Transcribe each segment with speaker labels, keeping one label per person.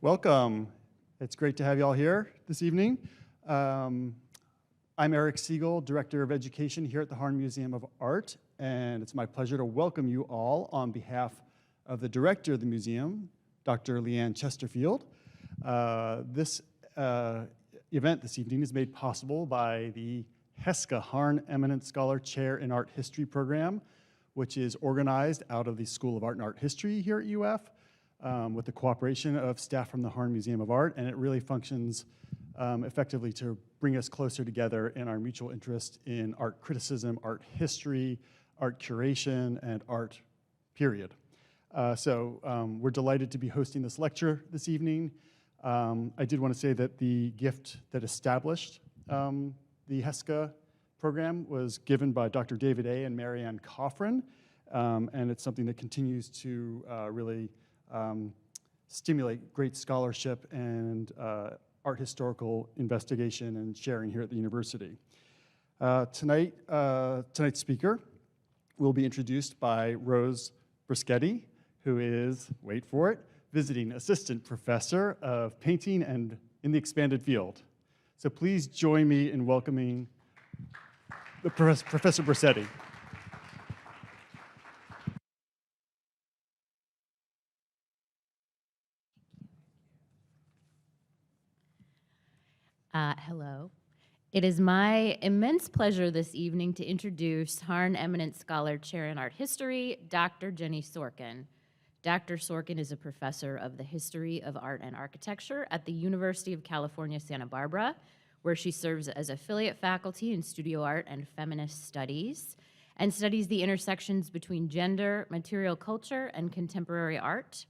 Speaker 1: Welcome. It's great to have you all here this evening. I'm Eric Siegel, Director of Education here at the Harn Museum of Art, and it's my pleasure to welcome you all on behalf of the Director of the museum, Dr. Leanne Chesterfield. This event this evening is made possible by the HESCAH Harn Eminent Scholar Chair in Art History program, which is organized out of the School of Art and Art History here at UF. With the cooperation of staff from the Harn Museum of Art, and it really functions effectively to bring us closer together in our mutual interest in art criticism, art history, art curation, and art, period. We're delighted to be hosting this lecture this evening. I did want to say that the gift that established the HESCAH program was given by Dr. David A. and Marianne Coffrin, and it's something that continues to really stimulate great scholarship and art historical investigation and sharing here at the university. Tonight's speaker will be introduced by Rose Brischetti, who is, wait for it, visiting assistant professor of painting and in the expanded field. So please join me in welcoming Professor Brischetti.
Speaker 2: Hello. It is my immense pleasure this evening to introduce Harn Eminent Scholar Chair in Art History, Dr. Jenni Sorkin. Dr. Sorkin is a professor of the history of art and architecture at the University of California, Santa Barbara, where she serves as affiliate faculty in studio art and feminist studies, and studies the intersections between gender, material culture, and contemporary art.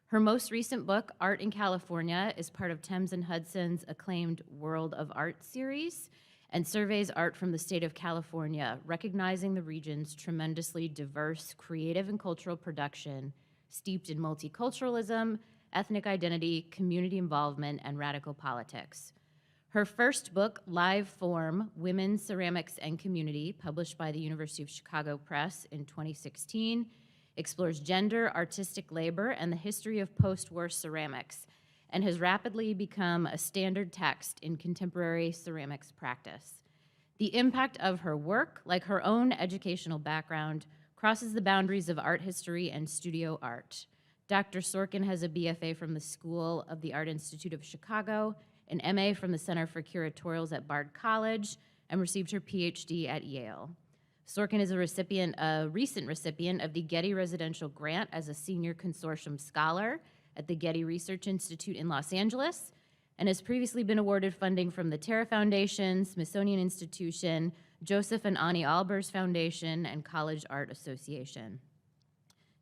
Speaker 2: Her most recent book, Art in California, is part of Thames and Hudson's acclaimed World of Art series and surveys art from the state of California, recognizing the region's tremendously diverse creative and cultural production steeped in multiculturalism, ethnic identity, community involvement, and radical politics. Her first book, Live Form, Women, Ceramics, and Community, published by the University of Chicago Press in 2016, explores gender, artistic labor, and the history of post-war ceramics, and has rapidly become a standard text in contemporary ceramics practice. The impact of her work, like her own educational background, crosses the boundaries of art history and studio art. Dr. Sorkin has a BFA from the School of the Art Institute of Chicago, an MA from the Center for Curatorials at Bard College, and received her PhD at Yale. Sorkin is a recent recipient of the Getty Residential Grant as a senior consortium scholar at the Getty Research Institute in Los Angeles, and has previously been awarded funding from the Terra Foundation, Smithsonian Institution, Joseph and Ani Albers Foundation, and College Art Association.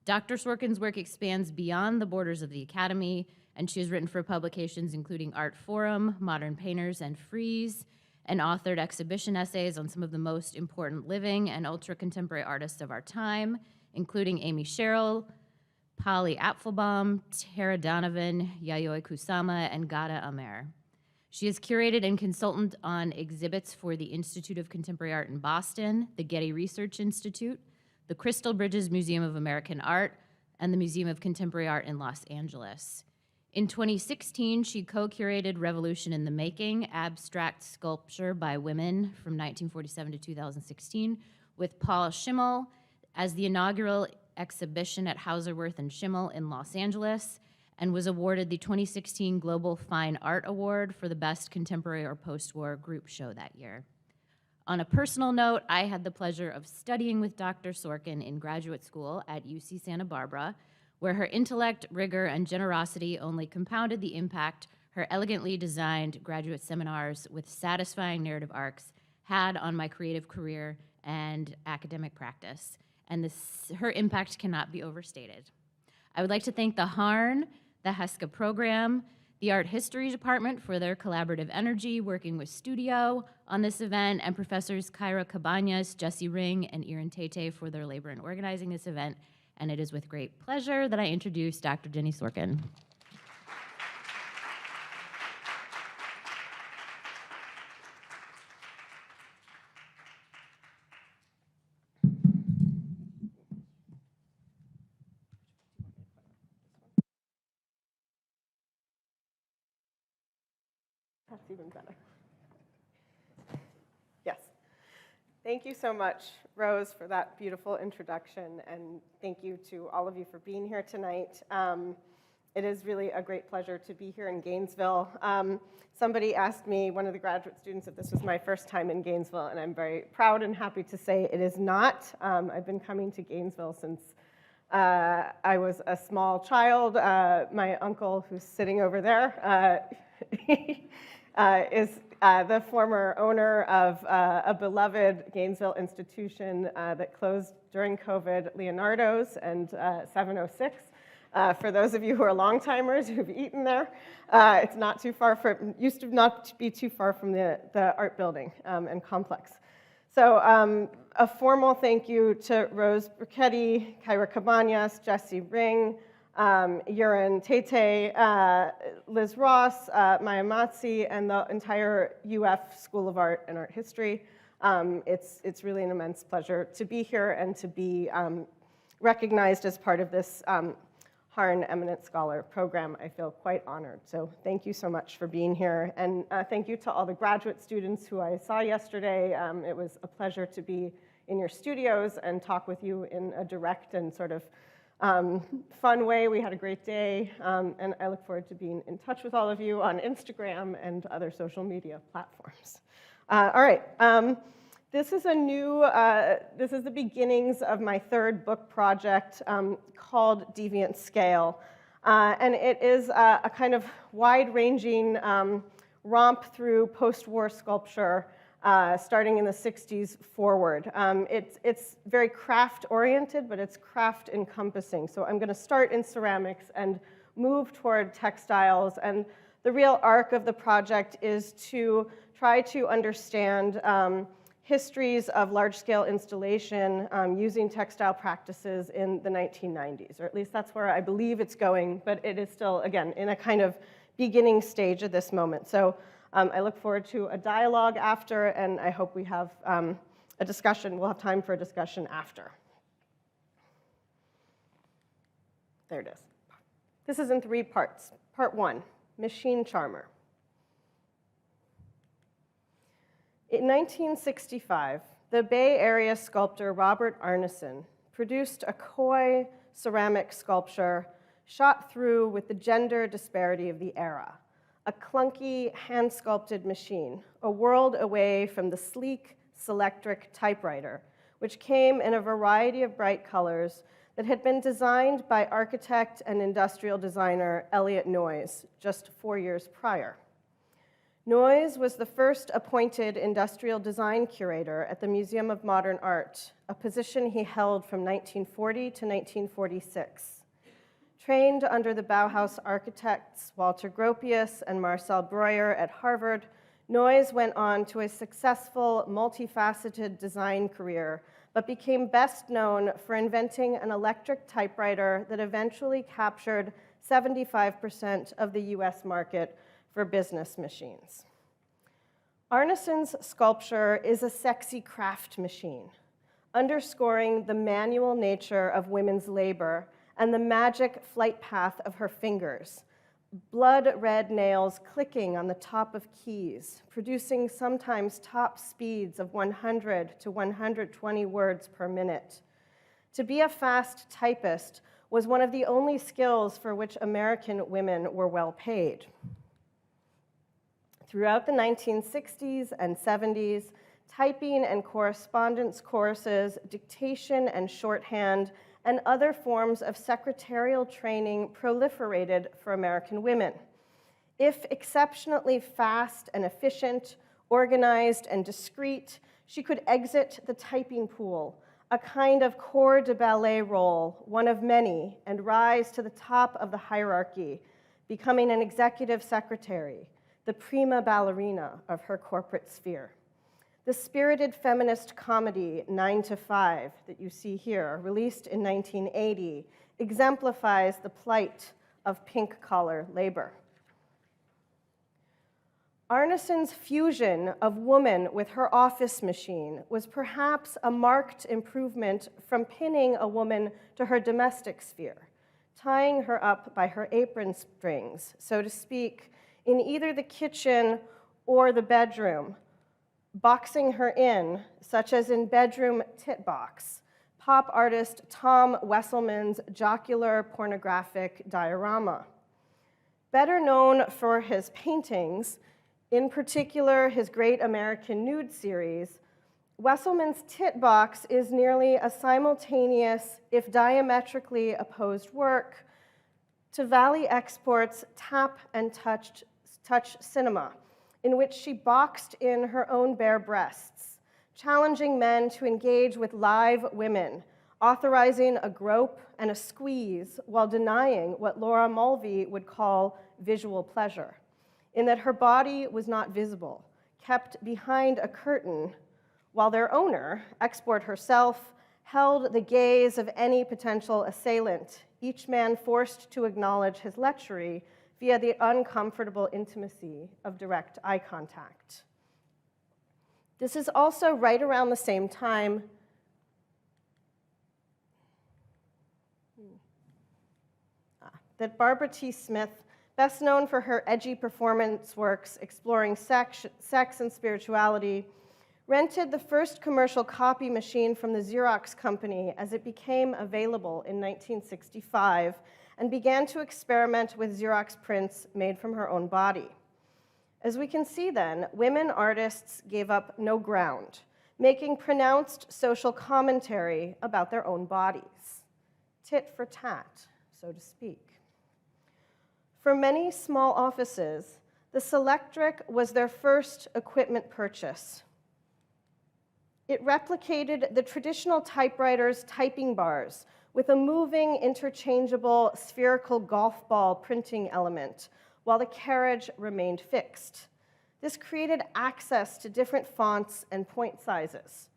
Speaker 2: Dr. Sorkin's work expands beyond the borders of the Academy, and she has written for publications including Art Forum, Modern Painters, and Frieze, and authored exhibition essays on some of the most important living and ultra-contemporary artists of our time, including Amy Sherrill, Polly Apfelbaum, Tara Donovan, Yayoi Kusama, and Gada Amer. She is curated and consultant on exhibits for the Institute of Contemporary Art in Boston, the Getty Research Institute, the Crystal Bridges Museum of American Art, and the Museum of Contemporary Art in Los Angeles. In 2016, she co-curated Revolution in the Making, abstract sculpture by women from 1947 to 2016 with Paul Schimmel as the inaugural exhibition at Hauserwirth and Schimmel in Los Angeles, and was awarded the 2016 Global Fine Art Award for the Best Contemporary or Post-War Group Show that year. On a personal note, I had the pleasure of studying with Dr. Sorkin in graduate school at UC Santa Barbara, where her intellect, rigor, and generosity only compounded the impact her elegantly designed graduate seminars with satisfying narrative arcs had on my creative career and academic practice. And her impact cannot be overstated. I would like to thank the Harn, the HESCAH program, the Art History Department for their collaborative energy working with Studio on this event, and Professors Kyra Cabañas, Jesse Ring, and Erin Tate for their labor in organizing this event. And it is with great pleasure that I introduce Dr. Jenni Sorkin.
Speaker 3: It's even better. Yes. Thank you so much, Rose, for that beautiful introduction, and thank you to all of you for being here tonight. It is really a great pleasure to be here in Gainesville. Somebody asked me, one of the graduate students, if this was my first time in Gainesville, and I'm very proud and happy to say it is not. I've been coming to Gainesville since I was a small child. My uncle, who's sitting over there, is the former owner of a beloved Gainesville institution that closed during COVID, Leonardo's and 706. For those of you who are long-timers who've eaten there, it's not too far from, used to not be too far from the art building and complex. So a formal thank you to Rose Burketti, Kyra Cabañas, Jesse Ring, Yurin Tete, Liz Ross, Maya Matzi, and the entire UF School of Art and Art History. It's really an immense pleasure to be here and to be recognized as part of this Harn Eminent Scholar program. I feel quite honored. So thank you so much for being here. And thank you to all the graduate students who I saw yesterday. It was a pleasure to be in your studios and talk with you in a direct and sort of fun way. We had a great day, and I look forward to being in touch with all of you on Instagram and other social media platforms. All right. This is this is the beginnings of my third book project called Deviant Scale. And it is a kind of wide-ranging romp through post-war sculpture starting in the 60s forward. It's very craft-oriented, but it's craft-encompassing. So I'm going to start in ceramics and move toward textiles. And the real arc of the project is to try to understand histories of large-scale installation using textile practices in the 1990s, or at least that's where I believe it's going, but it is still, again, in a kind of beginning stage at this moment. So I look forward to a dialogue after, and I hope we have a discussion. We'll have time for a discussion after. There it is. This is in 3 parts. Part 1, machine charmer. In 1965, the Bay Area sculptor Robert Arneson produced a koi ceramic sculpture shot through with the gender disparity of the era, a clunky, hand-sculpted machine, a world away from the sleek, Selectric typewriter, which came in a variety of bright colors that had been designed by architect and industrial designer Elliot Noyes just 4 years prior. Noyes was the first appointed industrial design curator at the Museum of Modern Art, a position he held from 1940 to 1946. Trained under the Bauhaus architects Walter Gropius and Marcel Breuer at Harvard, Noyes went on to a successful, multifaceted design career, but became best known for inventing an electric typewriter that eventually captured 75% of the US market for business machines. Arneson's sculpture is a sexy craft machine, underscoring the manual nature of women's labor and the magic flight path of her fingers, blood-red nails clicking on the top of keys, producing sometimes top speeds of 100 to 120 words per minute. To be a fast typist was one of the only skills for which American women were well paid. Throughout the 1960s and 70s, typing and correspondence courses, dictation and shorthand, and other forms of secretarial training proliferated for American women. If exceptionally fast and efficient, organized and discreet, she could exit the typing pool, a kind of corps de ballet role, one of many, and rise to the top of the hierarchy, becoming an executive secretary, the prima ballerina of her corporate sphere. The spirited feminist comedy 9 to 5 that you see here, released in 1980, exemplifies the plight of pink-collar labor. Arneson's fusion of woman with her office machine was perhaps a marked improvement from pinning a woman to her domestic sphere, tying her up by her apron strings, so to speak, in either the kitchen or the bedroom, boxing her in, such as in Bedroom Tit Box, pop artist Tom Wesselmann's jocular pornographic diorama. Better known for his paintings, in particular his Great American Nude series, Wesselmann's Tit Box is nearly a simultaneous, if diametrically opposed work, to Valley Export's Tap and Touch Cinema, in which she boxed in her own bare breasts, challenging men to engage with live women, authorizing a grope and a squeeze while denying what Laura Mulvey would call visual pleasure, in that her body was not visible, kept behind a curtain, while their owner, Export herself, held the gaze of any potential assailant, each man forced to acknowledge his lechery via the uncomfortable intimacy of direct eye contact. This is also right around the same time that Barbara T. Smith, best known for her edgy performance works exploring sex and spirituality, rented the first commercial copy machine from the Xerox company as it became available in 1965 and began to experiment with Xerox prints made from her own body. As we can see then, women artists gave up no ground, making pronounced social commentary about their own bodies. Tit for tat, so to speak. For many small offices, the Selectric was their first equipment purchase. It replicated the traditional typewriter's typing bars with a moving, interchangeable, spherical golf ball printing element, while the carriage remained fixed. This created access to different fonts and point sizes.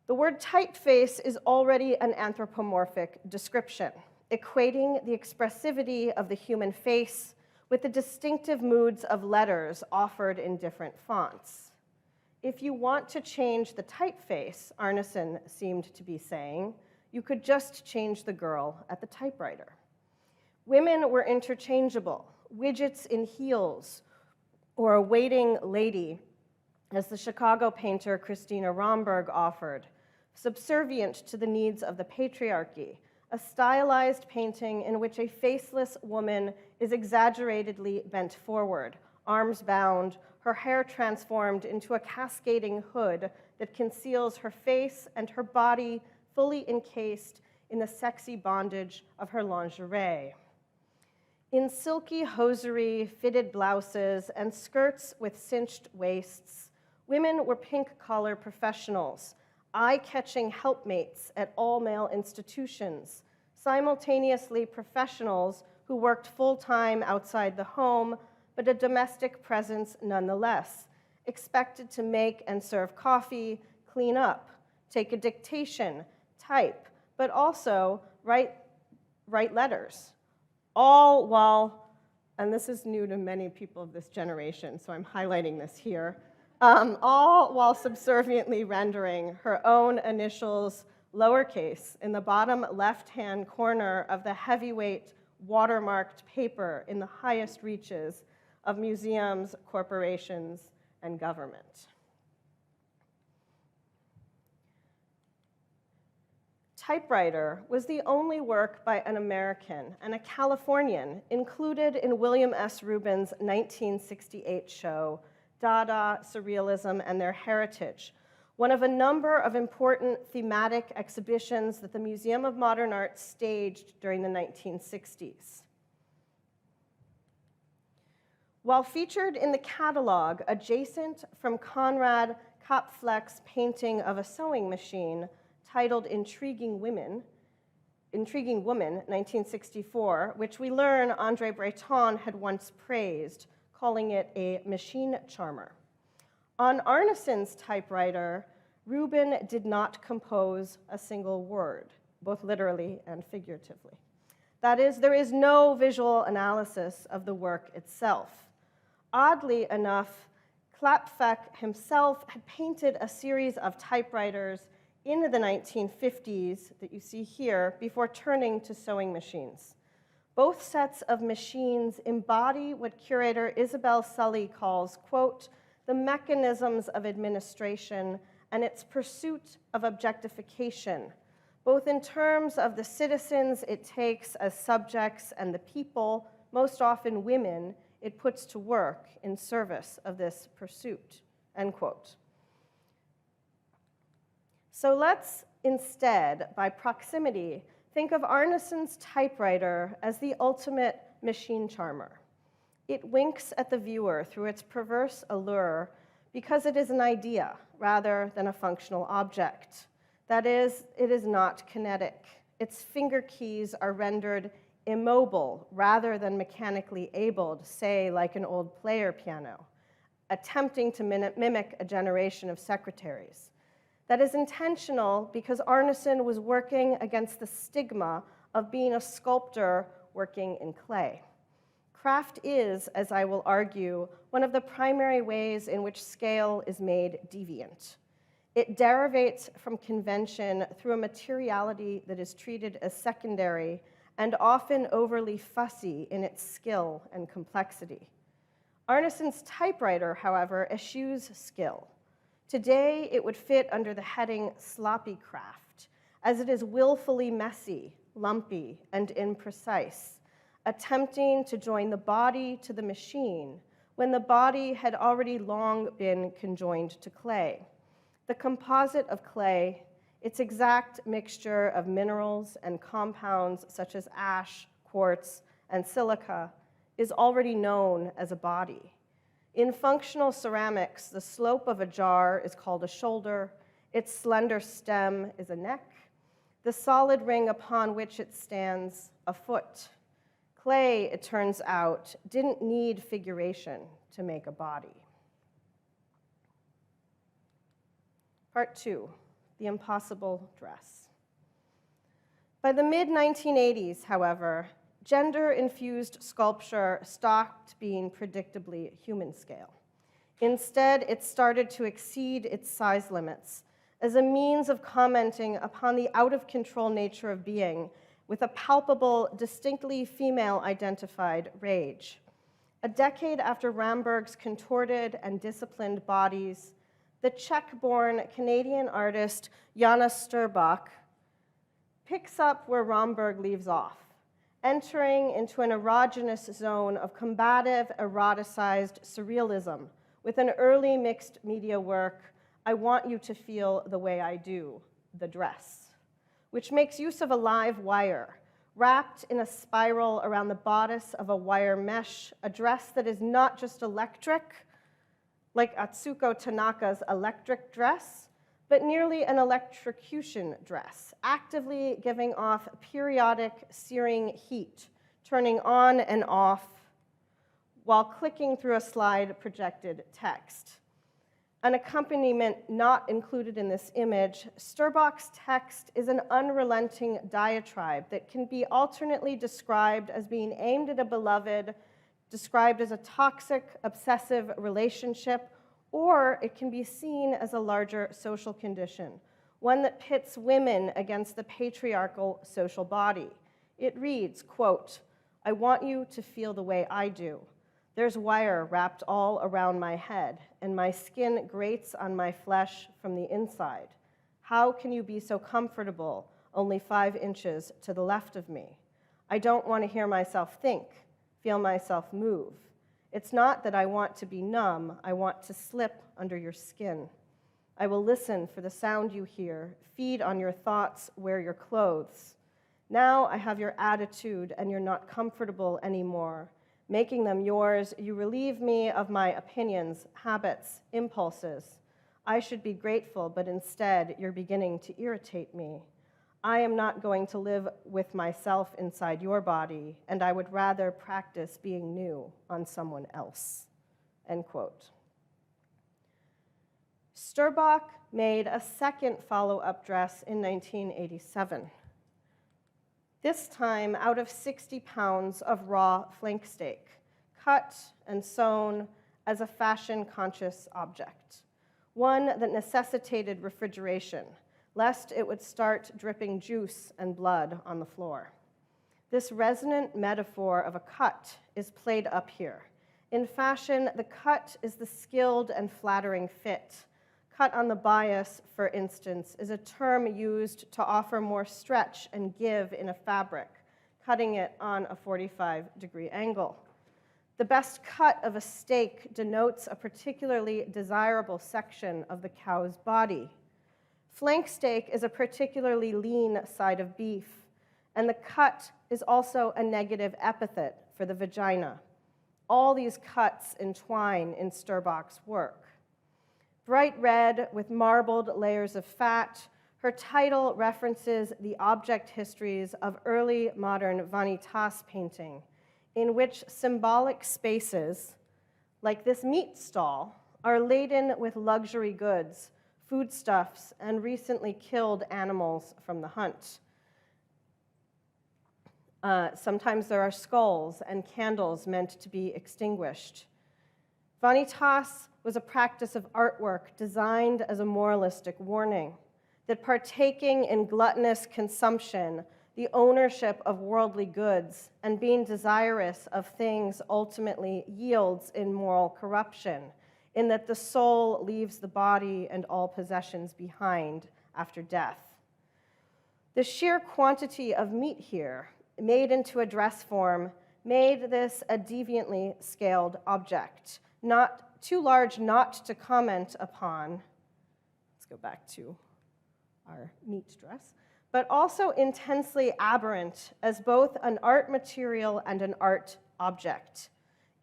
Speaker 3: The word typeface is already an anthropomorphic description, equating the expressivity of the human face with the distinctive moods of letters offered in different fonts. If you want to change the typeface, Arneson seemed to be saying, you could just change the girl at the typewriter. Women were interchangeable, widgets in heels, or a waiting lady, as the Chicago painter Christina Romberg offered, subservient to the needs of the patriarchy, a stylized painting in which a faceless woman is exaggeratedly bent forward, arms bound, her hair transformed into a cascading hood that conceals her face and her body fully encased in the sexy bondage of her lingerie. In silky hosiery, fitted blouses, and skirts with cinched waists, women were pink-collar professionals, eye-catching helpmates at all-male institutions, simultaneously professionals who worked full-time outside the home, but a domestic presence nonetheless, expected to make and serve coffee, clean up, take a dictation, type, but also write letters, all while, and this is new to many people of this generation, so I'm highlighting this here, all while subserviently rendering her own initials lowercase in the bottom left-hand corner of the heavyweight watermarked paper in the highest reaches of museums, corporations, and government. Typewriter was the only work by an American and a Californian included in William S. Rubin's 1968 show, Dada, Surrealism, and Their Heritage, one of a number of important thematic exhibitions that the Museum of Modern Art staged during the 1960s. While featured in the catalog adjacent from Conrad Kapfleck's painting of a sewing machine titled Intriguing Woman, 1964, which we learn André Breton had once praised, calling it a machine charmer. On Arneson's typewriter, Rubin did not compose a single word, both literally and figuratively. That is, there is no visual analysis of the work itself. Oddly enough, Kapfleck himself had painted a series of typewriters in the 1950s that you see here before turning to sewing machines. Both sets of machines embody what curator Isabel Sully calls, quote, the mechanisms of administration and its pursuit of objectification, both in terms of the citizens it takes as subjects and the people, most often women, it puts to work in service of this pursuit, end quote. So let's instead, by proximity, think of Arneson's typewriter as the ultimate machine charmer. It winks at the viewer through its perverse allure because it is an idea rather than a functional object. That is, it is not kinetic. Its finger keys are rendered immobile rather than mechanically abled, say, like an old player piano, attempting to mimic a generation of secretaries. That is intentional because Arneson was working against the stigma of being a sculptor working in clay. Craft is, as I will argue, one of the primary ways in which scale is made deviant. It derivates from convention through a materiality that is treated as secondary and often overly fussy in its skill and complexity. Arneson's typewriter, however, eschews skill. Today, it would fit under the heading sloppy craft, as it is willfully messy, lumpy, and imprecise, attempting to join the body to the machine when the body had already long been conjoined to clay. The composite of clay, its exact mixture of minerals and compounds such as ash, quartz, and silica, is already known as a body. In functional ceramics, the slope of a jar is called a shoulder, its slender stem is a neck, the solid ring upon which it stands, a foot. Clay, it turns out, didn't need figuration to make a body. Part 2, the impossible dress. By the mid-1980s, however, gender-infused sculpture stopped being predictably human scale. Instead, it started to exceed its size limits as a means of commenting upon the out-of-control nature of being with a palpable, distinctly female-identified rage. A decade after Ramberg's contorted and disciplined bodies, the Czech-born Canadian artist Jana Sturbach picks up where Ramberg leaves off, entering into an erogenous zone of combative, eroticized surrealism with an early mixed media work, I Want You to Feel the Way I Do, The Dress, which makes use of a live wire wrapped in a spiral around the bodice of a wire mesh, a dress that is not just electric, like Atsuko Tanaka's electric dress, but nearly an electrocution dress, actively giving off periodic searing heat, turning on and off while clicking through a slide projected text. An accompaniment not included in this image, Sturbach's text is an unrelenting diatribe that can be alternately described as being aimed at a beloved, described as a toxic, obsessive relationship, or it can be seen as a larger social condition, one that pits women against the patriarchal social body. It reads, quote, I want you to feel the way I do. There's wire wrapped all around my head, and my skin grates on my flesh from the inside. How can you be so comfortable only 5 inches to the left of me? I don't want to hear myself think, feel myself move. It's not that I want to be numb, I want to slip under your skin. I will listen for the sound you hear, feed on your thoughts, wear your clothes. Now I have your attitude and you're not comfortable anymore. Making them yours, you relieve me of my opinions, habits, impulses. I should be grateful, but instead you're beginning to irritate me. I am not going to live with myself inside your body, and I would rather practice being new on someone else, end quote. Sturbach made a second follow-up dress in 1987, this time out of 60 pounds of raw flank steak, cut and sewn as a fashion-conscious object, one that necessitated refrigeration, lest it would start dripping juice and blood on the floor. This resonant metaphor of a cut is played up here. In fashion, the cut is the skilled and flattering fit. Cut on the bias, for instance, is a term used to offer more stretch and give in a fabric, cutting it on a 45-degree angle. The best cut of a steak denotes a particularly desirable section of the cow's body. Flank steak is a particularly lean side of beef, and the cut is also a negative epithet for the vagina. All these cuts entwine in Sturbach's work. Bright red with marbled layers of fat, her title references the object histories of early modern vanitas painting, in which symbolic spaces, like this meat stall, are laden with luxury goods, foodstuffs, and recently killed animals from the hunt. Sometimes there are skulls and candles meant to be extinguished. Vanitas was a practice of artwork designed as a moralistic warning that partaking in gluttonous consumption, the ownership of worldly goods, and being desirous of things ultimately yields in moral corruption, in that the soul leaves the body and all possessions behind after death. The sheer quantity of meat here, made into a dress form, made this a deviantly scaled object, not too large not to comment upon. Let's go back to our meat dress, but also intensely aberrant as both an art material and an art object.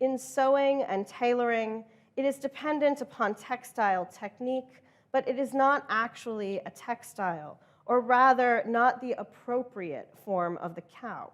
Speaker 3: In sewing and tailoring, it is dependent upon textile technique, but it is not actually a textile, or rather, not the appropriate form of the cow.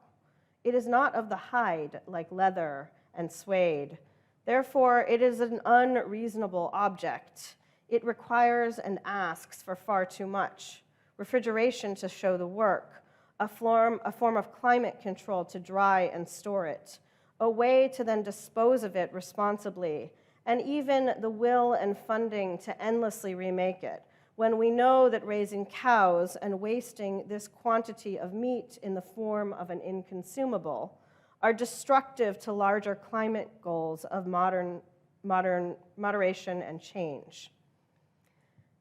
Speaker 3: It is not of the hide, like leather and suede. Therefore, it is an unreasonable object. It requires and asks for far too much. Refrigeration to show the work, a form of climate control to dry and store it, a way to then dispose of it responsibly, and even the will and funding to endlessly remake it, when we know that raising cows and wasting this quantity of meat in the form of an inconsumable are destructive to larger climate goals of modern moderation and change.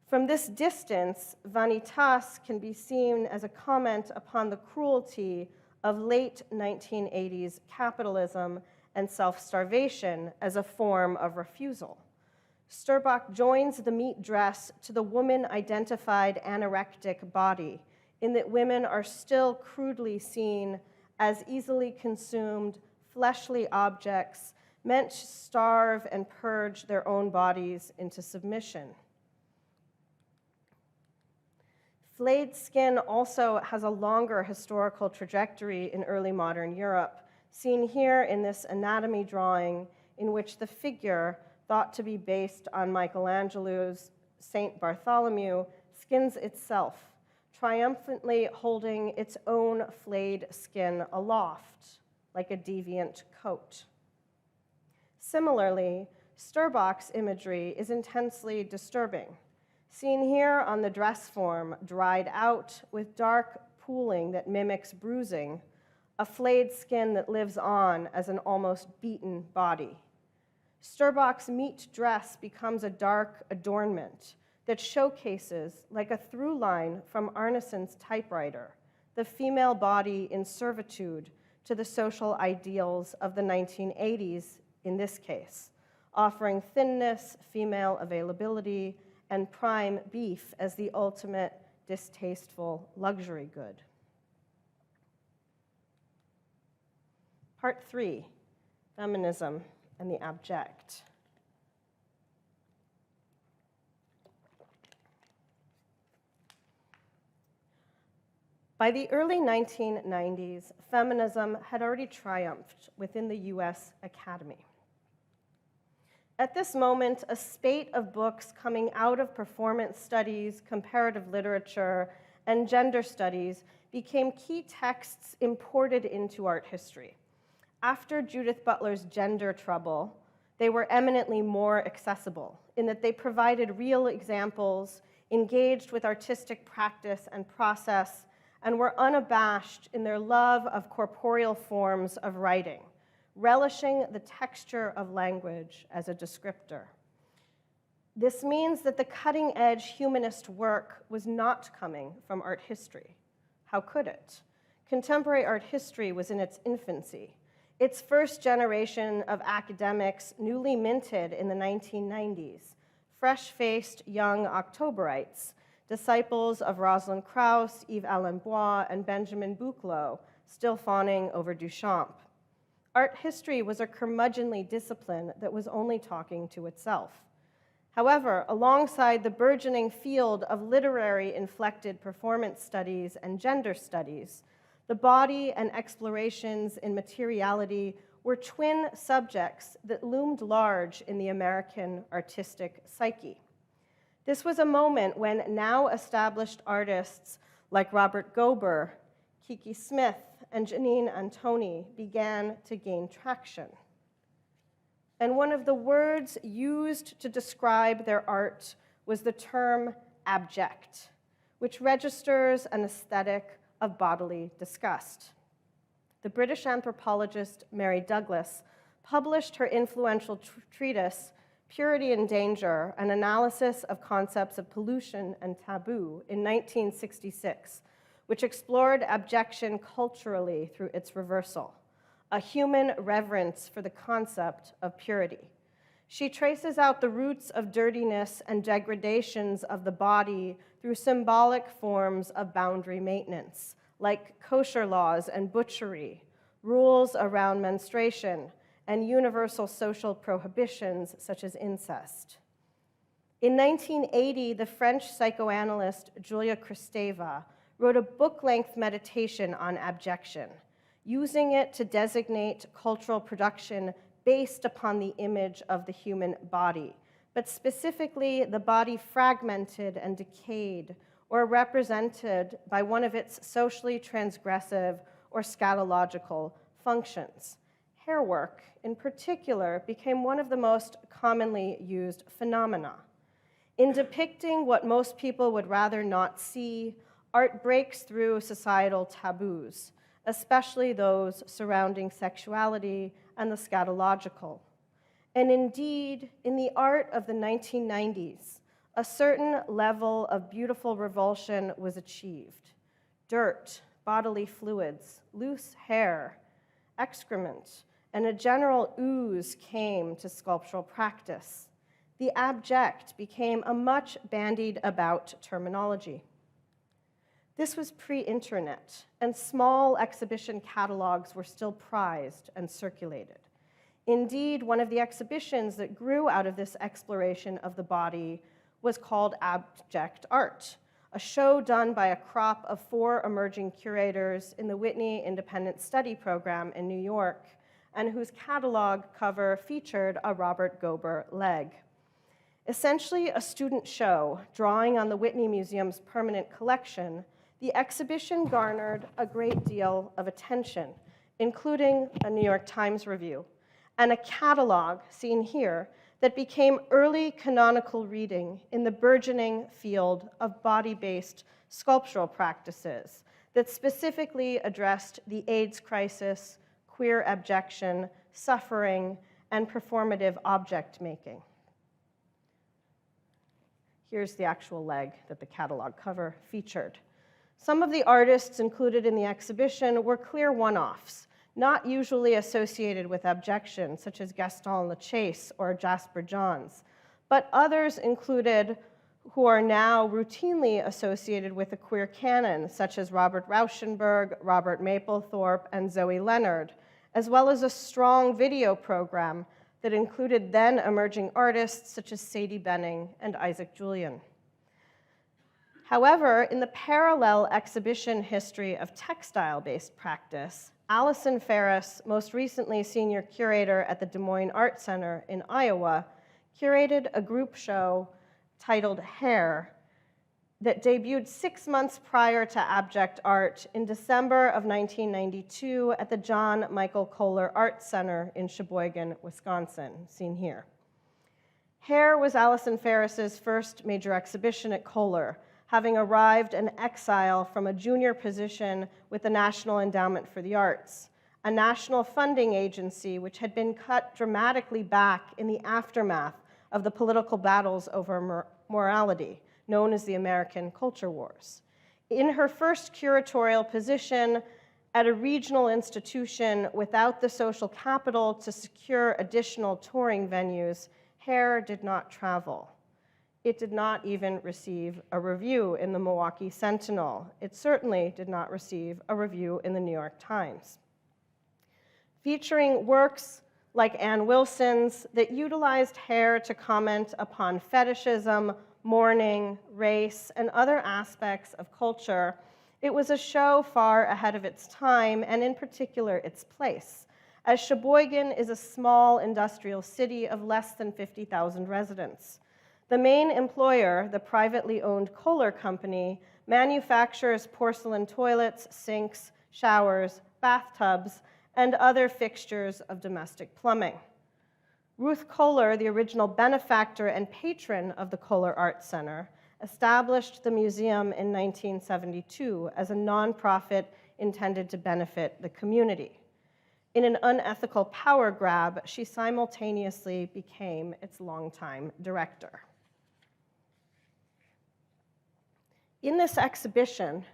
Speaker 3: From this distance, vanitas can be seen as a comment upon the cruelty of late 1980s capitalism and self-starvation as a form of refusal. Sturbach joins the meat dress to the woman-identified anorectic body, in that women are still crudely seen as easily consumed, fleshly objects meant to starve and purge their own bodies into submission. Flayed skin also has a longer historical trajectory in early modern Europe, seen here in this anatomy drawing in which the figure, thought to be based on Michelangelo's Saint Bartholomew, skins itself, triumphantly holding its own flayed skin aloft, like a deviant coat. Similarly, Sturbach's imagery is intensely disturbing, seen here on the dress form, dried out with dark pooling that mimics bruising, a flayed skin that lives on as an almost beaten body. Sturbach's meat dress becomes a dark adornment that showcases, like a through line from Arneson's typewriter, the female body in servitude to the social ideals of the 1980s in this case, offering thinness, female availability, and prime beef as the ultimate distasteful luxury good. Part 3, feminism and the abject. By the early 1990s, feminism had already triumphed within the US Academy. At this moment, a spate of books coming out of performance studies, comparative literature, and gender studies became key texts imported into art history. After Judith Butler's Gender Trouble, they were eminently more accessible in that they provided real examples, engaged with artistic practice and process and were unabashed in their love of corporeal forms of writing, relishing the texture of language as a descriptor. This means that the cutting-edge humanist work was not coming from art history. How could it? Contemporary art history was in its infancy. Its first generation of academics, newly minted in the 1990s, fresh-faced young Octoberites, disciples of Rosalind Krauss, Yves Alain Bois, and Benjamin Buchloh, still fawning over Duchamp. Art history was a curmudgeonly discipline that was only talking to itself. However, alongside the burgeoning field of literary-inflected performance studies and gender studies, the body and explorations in materiality were twin subjects that loomed large in the American artistic psyche. This was a moment when now established artists like Robert Gober, Kiki Smith, and Janine Antoni began to gain traction. And one of the words used to describe their art was the term abject, which registers an aesthetic of bodily disgust. The British anthropologist Mary Douglas published her influential treatise, Purity and Danger, an analysis of concepts of pollution and taboo, in 1966, which explored abjection culturally through its reversal, a human reverence for the concept of purity. She traces out the roots of dirtiness and degradations of the body through symbolic forms of boundary maintenance, like kosher laws and butchery, rules around menstruation, and universal social prohibitions such as incest. In 1980, the French psychoanalyst Julia Kristeva wrote a book-length meditation on abjection, using it to designate cultural production based upon the image of the human body, but specifically the body fragmented and decayed, or represented by one of its socially transgressive or scatological functions. Hair work, in particular, became one of the most commonly used phenomena. In depicting what most people would rather not see, art breaks through societal taboos, especially those surrounding sexuality and the scatological. And indeed, in the art of the 1990s, a certain level of beautiful revulsion was achieved. Dirt, bodily fluids, loose hair, excrement, and a general ooze came to sculptural practice. The abject became a much bandied about terminology. This was pre-internet, and small exhibition catalogs were still prized and circulated. Indeed, one of the exhibitions that grew out of this exploration of the body was called Abject Art, a show done by a crop of 4 emerging curators in the Whitney Independent Study Program in New York, and whose catalog cover featured a Robert Gober leg. Essentially a student show drawing on the Whitney Museum's permanent collection, the exhibition garnered a great deal of attention, including a New York Times review, and a catalog, seen here, that became early canonical reading in the burgeoning field of body-based sculptural practices that specifically addressed the AIDS crisis, queer abjection, suffering, and performative object making. Here's the actual leg that the catalog cover featured. Some of the artists included in the exhibition were clear one-offs, not usually associated with abjection, such as Gaston Lachaise or Jasper Johns, but others included who are now routinely associated with the queer canon, such as Robert Rauschenberg, Robert Mapplethorpe, and Zoe Leonard, as well as a strong video program that included then emerging artists such as Sadie Benning and Isaac Julian. However, in the parallel exhibition history of textile-based practice, Allison Ferris, most recently senior curator at the Des Moines Art Center in Iowa, curated a group show titled Hair that debuted 6 months prior to Abject Art in December of 1992 at the John Michael Kohler Art Center in Sheboygan, Wisconsin, seen here. Hair was Allison Ferris's first major exhibition at Kohler, having arrived in exile from a junior position with the National Endowment for the Arts, a national funding agency which had been cut dramatically back in the aftermath of the political battles over morality, known as the American Culture Wars. In her first curatorial position at a regional institution without the social capital to secure additional touring venues, HER did not travel. It did not even receive a review in the Milwaukee Sentinel. It certainly did not receive a review in the New York Times. Featuring works like Ann Wilson's that utilized HER to comment upon fetishism, mourning, race, and other aspects of culture, it was a show far ahead of its time, and in particular, its place, as Sheboygan is a small industrial city of less than 50,000 residents. The main employer, the privately owned Kohler Company, manufactures porcelain toilets, sinks, showers, bathtubs, and other fixtures of domestic plumbing. Ruth Kohler, the original benefactor and patron of the Kohler Art Center, established the museum in 1972 as a nonprofit intended to benefit the community. In an unethical power grab, she simultaneously became its longtime director. In this exhibition,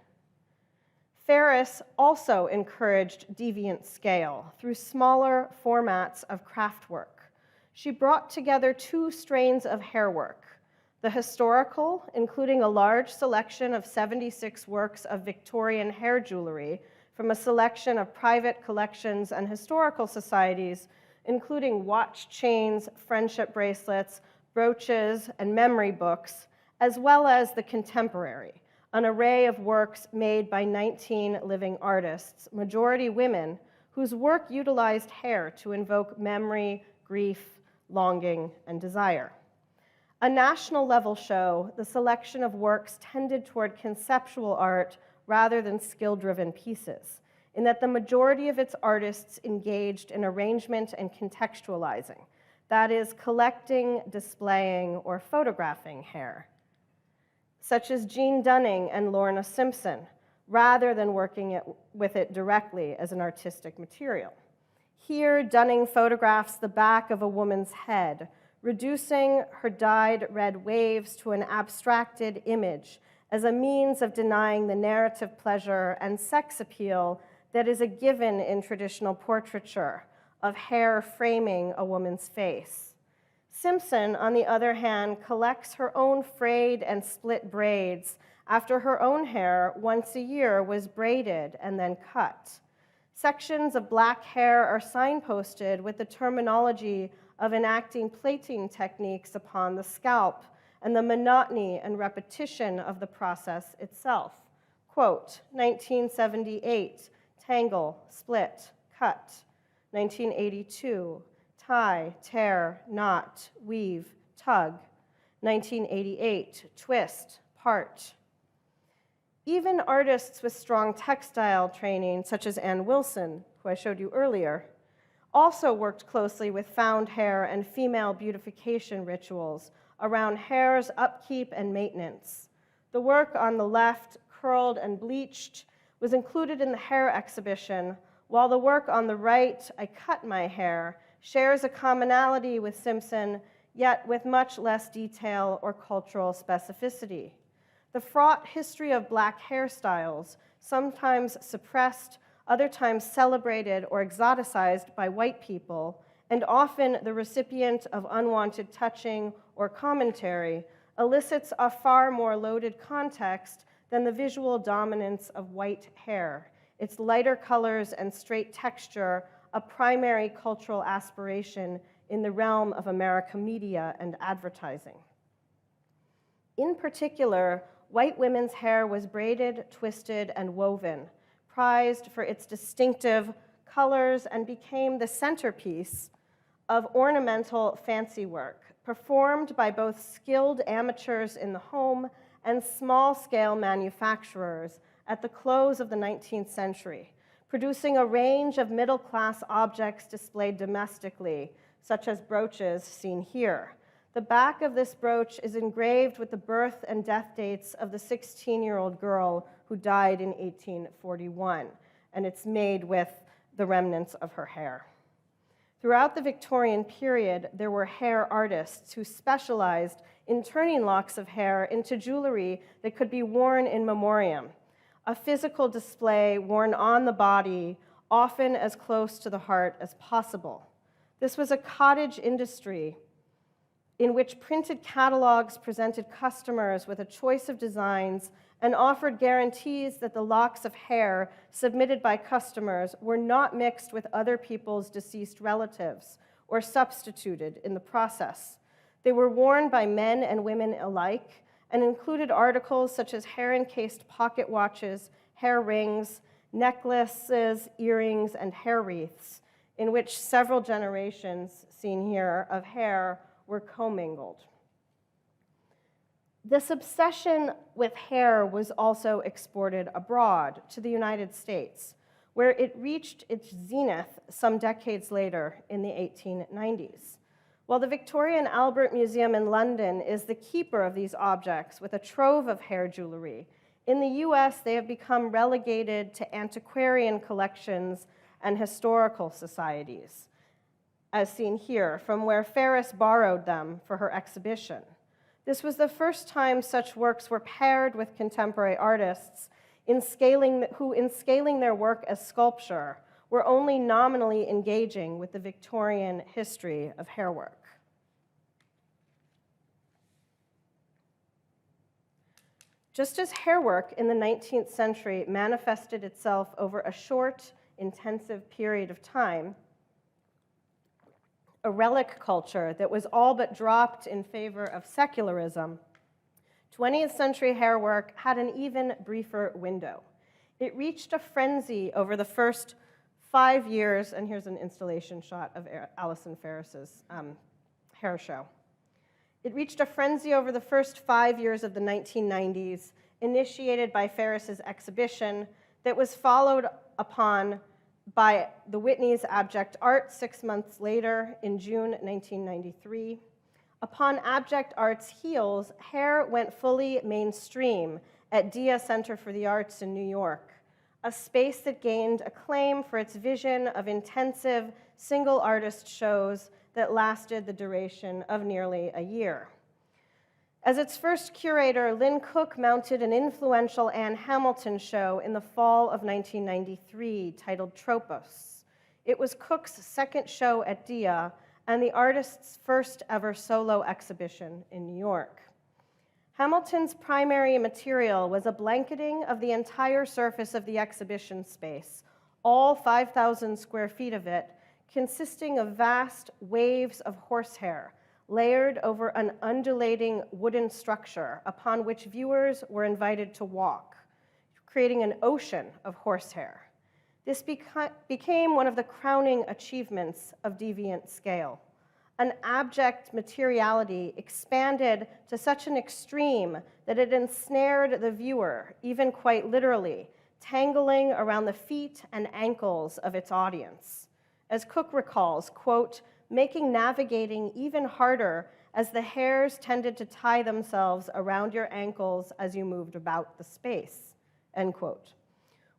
Speaker 3: Ferris also encouraged deviant scale through smaller formats of craft work. She brought together two strains of hair work: the historical, including a large selection of 76 works of Victorian hair jewelry from a selection of private collections and historical societies, including watch chains, friendship bracelets, brooches, and memory books, as well as the contemporary, an array of works made by 19 living artists, majority women, whose work utilized hair to invoke memory, grief, longing, and desire. A national level show, the selection of works tended toward conceptual art rather than skill-driven pieces, in that the majority of its artists engaged in arrangement and contextualizing, that is, collecting, displaying, or photographing hair, such as Jean Dunning and Lorna Simpson, rather than working with it directly as an artistic material. Here, Dunning photographs the back of a woman's head, reducing her dyed red waves to an abstracted image as a means of denying the narrative pleasure and sex appeal that is a given in traditional portraiture of hair framing a woman's face. Simpson, on the other hand, collects her own frayed and split braids after her own hair once a year was braided and then cut. Sections of black hair are signposted with the terminology of enacting plaiting techniques upon the scalp and the monotony and repetition of the process itself. Quote, 1978, tangle, split, cut. 1982, tie, tear, knot, weave, tug. 1988, twist, part. Even artists with strong textile training, such as Ann Wilson, who I showed you earlier, also worked closely with found hair and female beautification rituals around hair's upkeep and maintenance. The work on the left, curled and bleached, was included in the hair exhibition, while the work on the right, I cut my hair, shares a commonality with Simpson, yet with much less detail or cultural specificity. The fraught history of black hairstyles, sometimes suppressed, other times celebrated or exoticized by white people, and often the recipient of unwanted touching or commentary, elicits a far more loaded context than the visual dominance of white hair, its lighter colors and straight texture, a primary cultural aspiration in the realm of American media and advertising. In particular, white women's hair was braided, twisted, and woven, prized for its distinctive colors, and became the centerpiece of ornamental fancy work, performed by both skilled amateurs in the home and small-scale manufacturers at the close of the 19th century, producing a range of middle-class objects displayed domestically, such as brooches seen here. The back of this brooch is engraved with the birth and death dates of the 16-year-old girl who died in 1841, and it's made with the remnants of her hair. Throughout the Victorian period, there were hair artists who specialized in turning locks of hair into jewelry that could be worn in memoriam, a physical display worn on the body, often as close to the heart as possible. This was a cottage industry in which printed catalogs presented customers with a choice of designs and offered guarantees that the locks of hair submitted by customers were not mixed with other people's deceased relatives or substituted in the process. They were worn by men and women alike and included articles such as hair-encased pocket watches, hair rings, necklaces, earrings, and hair wreaths, in which several generations, seen here, of hair were commingled. This obsession with hair was also exported abroad to the United States, where it reached its zenith some decades later in the 1890s. While the Victoria and Albert Museum in London is the keeper of these objects with a trove of hair jewelry, in the US they have become relegated to antiquarian collections and historical societies, as seen here, from where Ferris borrowed them for her exhibition. This was the first time such works were paired with contemporary artists who, in scaling their work as sculpture, were only nominally engaging with the Victorian history of hairwork. Just as hairwork in the 19th century manifested itself over a short, intensive period of time, a relic culture that was all but dropped in favor of secularism, 20th century hairwork had an even briefer window. It reached a frenzy over the first 5 years, and here's an installation shot of Alison Ferris's hair show. It reached a frenzy over the first 5 years of the 1990s, initiated by Ferris's exhibition that was followed upon by the Whitney's Abject Art 6 months later in June 1993. Upon Abject Art's heels, hair went fully mainstream at Dia Center for the Arts in New York, a space that gained acclaim for its vision of intensive single artist shows that lasted the duration of nearly a year. As its first curator, Lynn Cook mounted an influential Anne Hamilton show in the fall of 1993 titled Tropos. It was Cook's second show at Dia and the artist's first ever solo exhibition in New York. Hamilton's primary material was a blanketing of the entire surface of the exhibition space, all 5,000 square feet of it, consisting of vast waves of horsehair, layered over an undulating wooden structure upon which viewers were invited to walk, creating an ocean of horsehair. This became one of the crowning achievements of Deviant scale. An abject materiality expanded to such an extreme that it ensnared the viewer, even quite literally, tangling around the feet and ankles of its audience. As Cook recalls, quote, making navigating even harder as the hairs tended to tie themselves around your ankles as you moved about the space, end quote.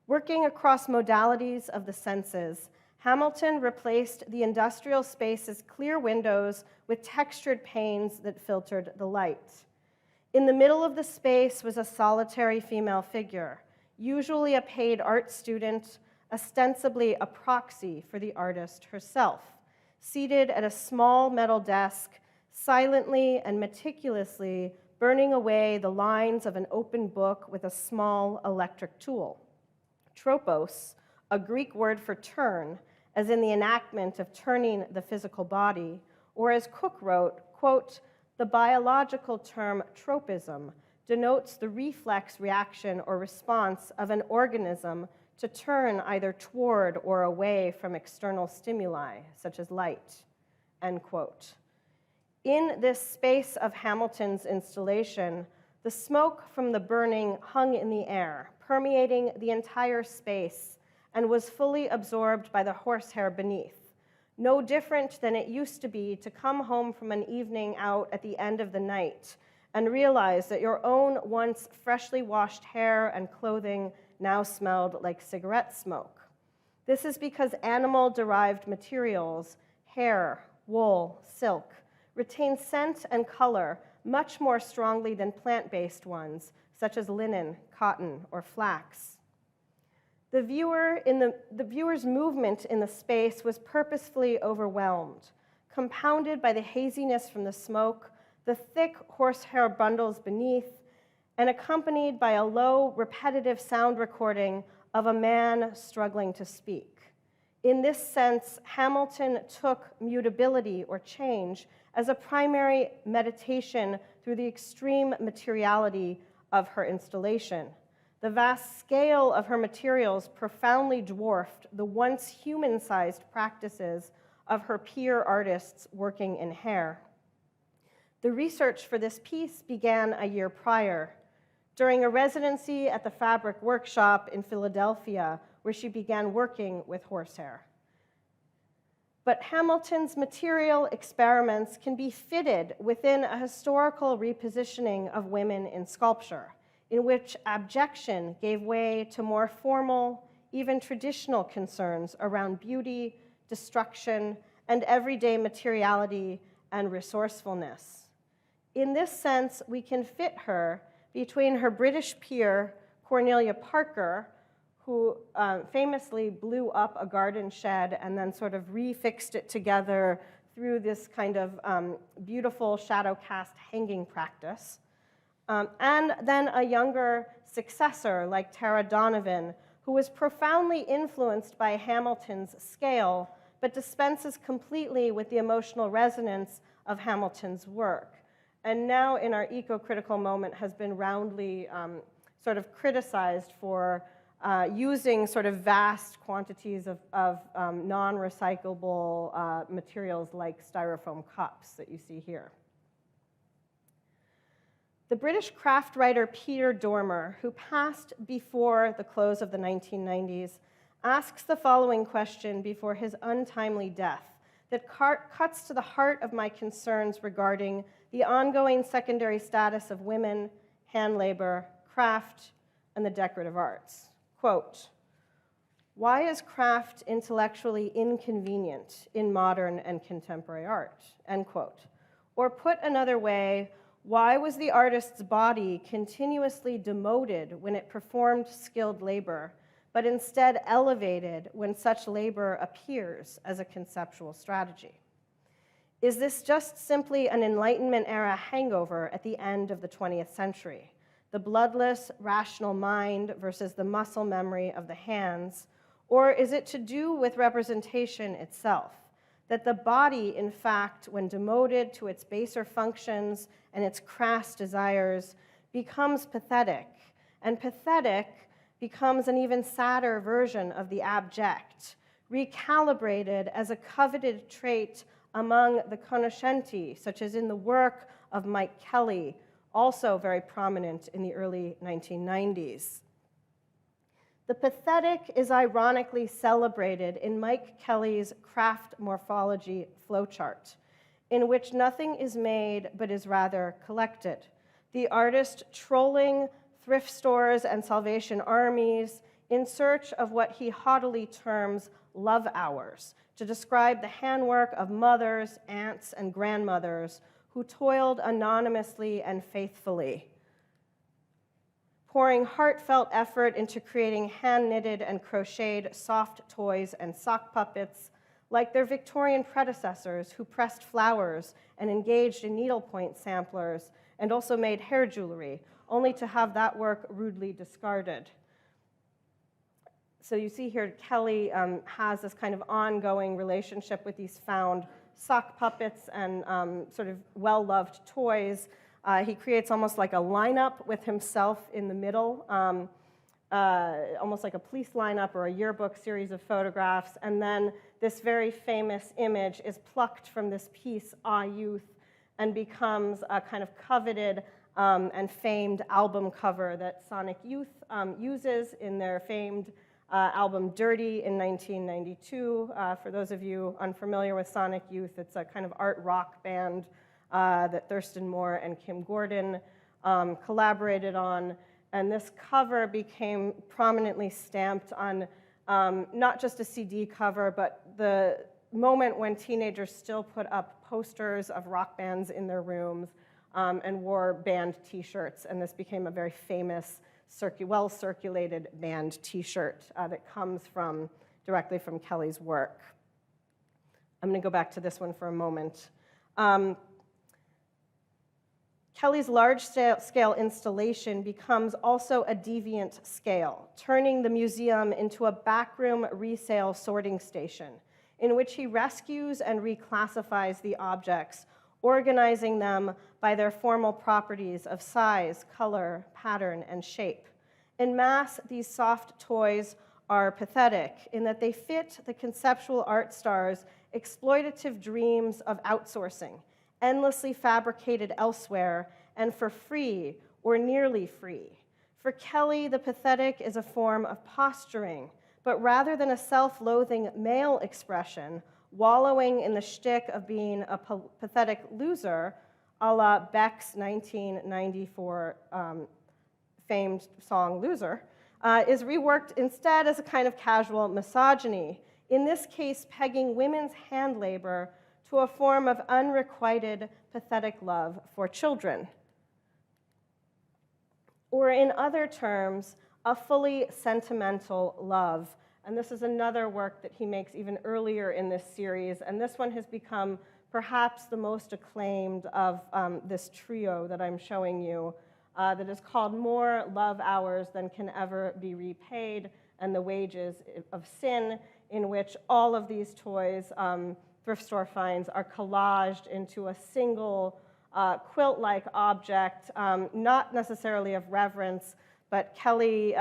Speaker 3: Working across modalities of the senses, Hamilton replaced the industrial space's clear windows with textured panes that filtered the light. In the middle of the space was a solitary female figure, usually a paid art student, ostensibly a proxy for the artist herself, seated at a small metal desk, silently and meticulously burning away the lines of an open book with a small electric tool. Tropos, a Greek word for turn, as in the enactment of turning the physical body, or as Cook wrote, quote, the biological term tropism denotes the reflex reaction or response of an organism to turn either toward or away from external stimuli, such as light, end quote. In this space of Hamilton's installation, the smoke from the burning hung in the air, permeating the entire space, and was fully absorbed by the horsehair beneath. no different than it used to be to come home from an evening out at the end of the night and realize that your own once freshly washed hair and clothing now smelled like cigarette smoke. This is because animal-derived materials, hair, wool, silk, retain scent and color much more strongly than plant-based ones, such as linen, cotton, or flax. The viewer's movement in the space was purposefully overwhelmed, compounded by the haziness from the smoke, the thick horsehair bundles beneath, and accompanied by a low, repetitive sound recording of a man struggling to speak. In this sense, Hamilton took mutability or change as a primary meditation through the extreme materiality of her installation. The vast scale of her materials profoundly dwarfed the once human-sized practices of her peer artists working in hair. The research for this piece began a year prior, during a residency at the Fabric Workshop in Philadelphia, where she began working with horsehair. But Hamilton's material experiments can be fitted within a historical repositioning of women in sculpture, in which abjection gave way to more formal, even traditional concerns around beauty, destruction, and everyday materiality and resourcefulness. In this sense, we can fit her between her British peer, Cornelia Parker, who famously blew up a garden shed and then sort of refixed it together through this kind of beautiful shadow cast hanging practice. And then a younger successor like Tara Donovan, who was profoundly influenced by Hamilton's scale, but dispenses completely with the emotional resonance of Hamilton's work. And now in our eco-critical moment has been roundly sort of criticized for using sort of vast quantities of non-recyclable materials like styrofoam cups that you see here. The British craft writer Peter Dormer, who passed before the close of the 1990s, asks the following question before his untimely death that cuts to the heart of my concerns regarding the ongoing secondary status of women, hand labor, craft, and the decorative arts. Quote, "Why is craft intellectually inconvenient in modern and contemporary art?" End quote. Or put another way, why was the artist's body continuously demoted when it performed skilled labor, but instead elevated when such labor appears as a conceptual strategy? Is this just simply an Enlightenment-era hangover at the end of the 20th century? The bloodless, rational mind versus the muscle memory of the hands? Or is it to do with representation itself? That the body, in fact, when demoted to its baser functions and its crass desires, becomes pathetic, and pathetic becomes an even sadder version of the abject, recalibrated as a coveted trait among the cognoscenti, such as in the work of Mike Kelly, also very prominent in the early 1990s. The pathetic is ironically celebrated in Mike Kelly's craft morphology flowchart, in which nothing is made but is rather collected. The artist trolling thrift stores and Salvation Armies in search of what he haughtily terms love hours, to describe the handwork of mothers, aunts, and grandmothers who toiled anonymously and faithfully, pouring heartfelt effort into creating hand-knitted and crocheted soft toys and sock puppets, like their Victorian predecessors who pressed flowers and engaged in needlepoint samplers and also made hair jewelry, only to have that work rudely discarded. So you see here, Kelly has this kind of ongoing relationship with these found sock puppets and sort of well-loved toys. He creates almost like a lineup with himself in the middle, almost like a police lineup or a yearbook series of photographs. And then this very famous image is plucked from this piece, Ah Youth, and becomes a kind of coveted and famed album cover that Sonic Youth uses in their famed album Dirty in 1992. For those of you unfamiliar with Sonic Youth, it's a kind of art rock band that Thurston Moore and Kim Gordon collaborated on. And this cover became prominently stamped on not just a CD cover, but the moment when teenagers still put up posters of rock bands in their rooms and wore band t-shirts. And this became a very famous, well-circulated band t-shirt that comes directly from Kelly's work. I'm going to go back to this one for a moment. Kelly's large-scale installation becomes also a deviant scale, turning the museum into a backroom resale sorting station in which he rescues and reclassifies the objects, organizing them by their formal properties of size, color, pattern, and shape. En masse, these soft toys are pathetic in that they fit the conceptual art star's exploitative dreams of outsourcing, endlessly fabricated elsewhere, and for free or nearly free. For Kelly, the pathetic is a form of posturing, but rather than a self-loathing male expression, wallowing in the shtick of being a pathetic loser, a la Beck's 1994 famed song Loser, is reworked instead as a kind of casual misogyny, in this case pegging women's hand labor to a form of unrequited, pathetic love for children. Or in other terms, a fully sentimental love. And this is another work that he makes even earlier in this series, and this one has become perhaps the most acclaimed of this trio that I'm showing you, that is called More Love Hours Than Can Ever Be Repaid, and the Wages of Sin, in which all of these toys thrift store finds are collaged into a single quilt-like object, not necessarily of reverence, but Kelly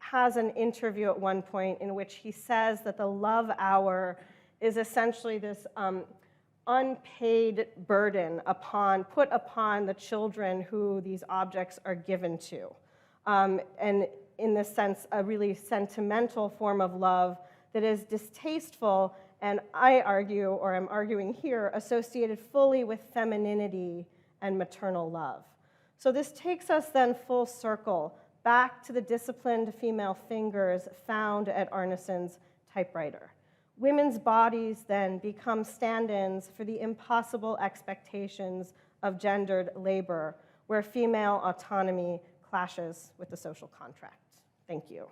Speaker 3: has an interview at one point in which he says that the love hour is essentially this unpaid burden put upon the children who these objects are given to. And in this sense, a really sentimental form of love that is distasteful, and I argue, or I'm arguing here, associated fully with femininity and maternal love. So this takes us then full circle back to the disciplined female fingers found at Arneson's typewriter. Women's bodies then become stand-ins for the impossible expectations of gendered labor, where female autonomy clashes with the social contract. Thank you.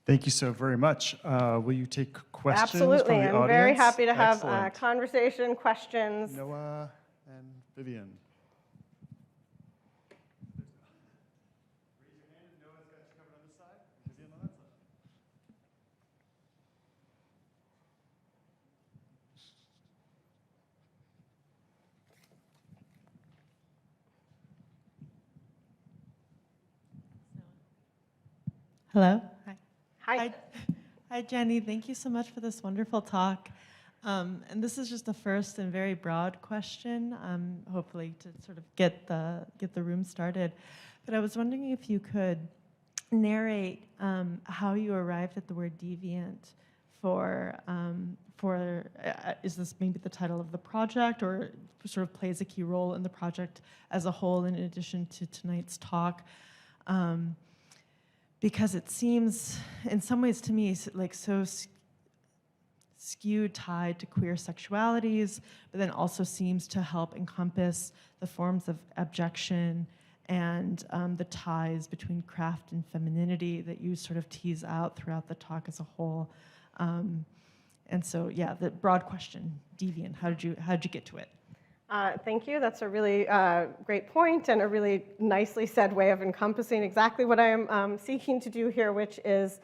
Speaker 1: Thank you so very much. Will you take questions
Speaker 3: Absolutely.
Speaker 1: from the audience?
Speaker 3: I'm very happy to have
Speaker 1: Excellent.
Speaker 3: conversation, questions.
Speaker 1: Noah and Vivian. Raise your hand if Noah's got you covered on this side, Vivian on that side.
Speaker 4: Hello. Hi.
Speaker 3: Hi.
Speaker 4: Hi, Jenny. Thank you so much for this wonderful talk. And this is just a first and very broad question, hopefully to sort of get the room started. But I was wondering if you could narrate how you arrived at the word deviant for is this maybe the title of the project, or sort of plays a key role in the project as a whole in addition to tonight's talk? Because it seems, in some ways to me, like so skewed tied to queer sexualities, but then also seems to help encompass the forms of abjection and the ties between craft and femininity that you sort of tease out throughout the talk as a whole. And so, yeah, the broad question, deviant, how did you get to it?
Speaker 3: Thank you. That's a really great point and a really nicely said way of encompassing exactly what I am seeking to do here, which is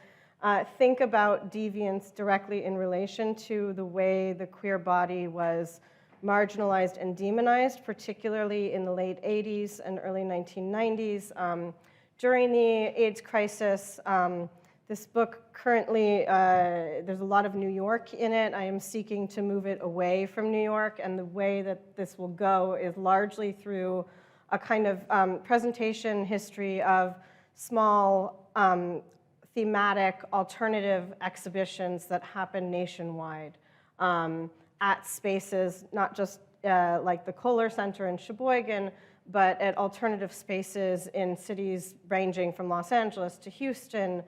Speaker 3: think about deviance directly in relation to the way the queer body was marginalized and demonized, particularly in the late 80s and early 1990s, during the AIDS crisis. This book currently, there's a lot of New York in it. I am seeking to move it away from New York, and the way that this will go is largely through a kind of presentation history of small thematic alternative exhibitions that happen nationwide at spaces, not just like the Kohler Center in Sheboygan, but at alternative spaces in cities ranging from Los Angeles to Houston,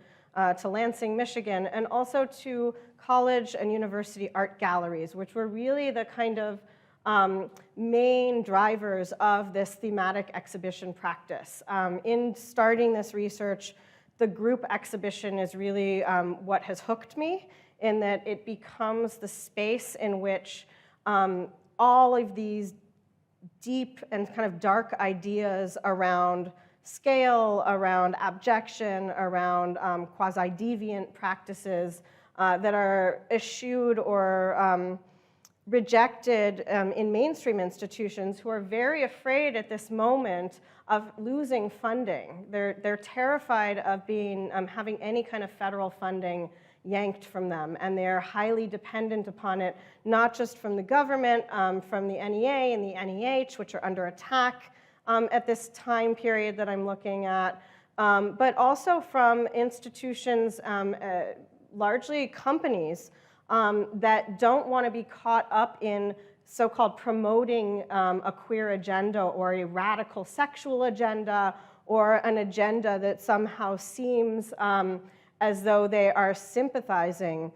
Speaker 3: to Lansing, Michigan, and also to college and university art galleries, which were really the kind of main drivers of this thematic exhibition practice. In starting this research, the group exhibition is really what has hooked me, in that it becomes the space in which all of these deep and kind of dark ideas around scale, around abjection, around quasi-deviant practices that are eschewed or rejected in mainstream institutions, who are very afraid at this moment of losing funding. They're terrified of being having any kind of federal funding yanked from them, and they're highly dependent upon it, not just from the government, from the NEA and the NEH, which are under attack at this time period that I'm looking at, but also from institutions, largely companies, that don't want to be caught up in so-called promoting a queer agenda or a radical sexual agenda or an agenda that somehow seems as though they are sympathizing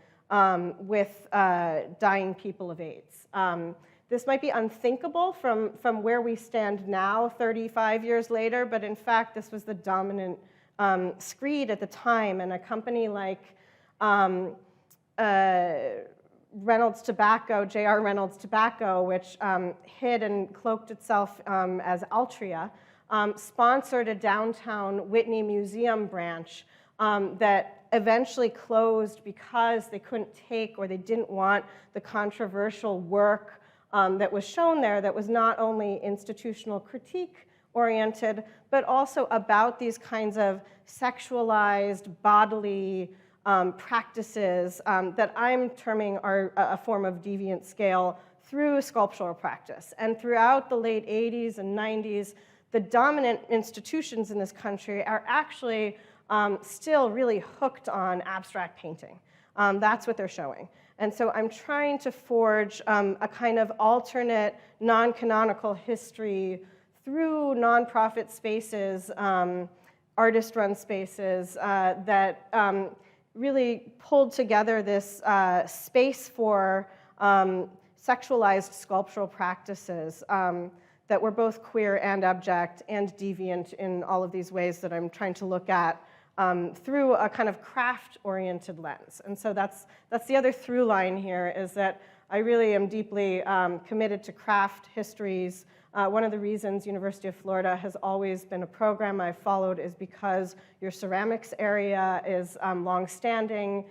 Speaker 3: with dying people of AIDS. This might be unthinkable from where we stand now, 35 years later, but in fact, this was the dominant screed at the time, and a company like Reynolds Tobacco, J.R. Reynolds Tobacco, which hid and cloaked itself as Altria, sponsored a downtown Whitney Museum branch that eventually closed because they couldn't take, or they didn't want, the controversial work that was shown there, that was not only institutional critique oriented, but also about these kinds of sexualized bodily practices that I'm terming are a form of deviant scale through sculptural practice. And throughout the late 80s and 90s, the dominant institutions in this country are actually still really hooked on abstract painting. That's what they're showing. And so I'm trying to forge a kind of alternate, non-canonical history through nonprofit spaces, artist-run spaces that really pulled together this space for sexualized sculptural practices that were both queer and abject and deviant in all of these ways that I'm trying to look at through a kind of craft-oriented lens. And so that's the other through line here, is that I really am deeply committed to craft histories. One of the reasons University of Florida has always been a program I've followed is because your ceramics area is long-standing.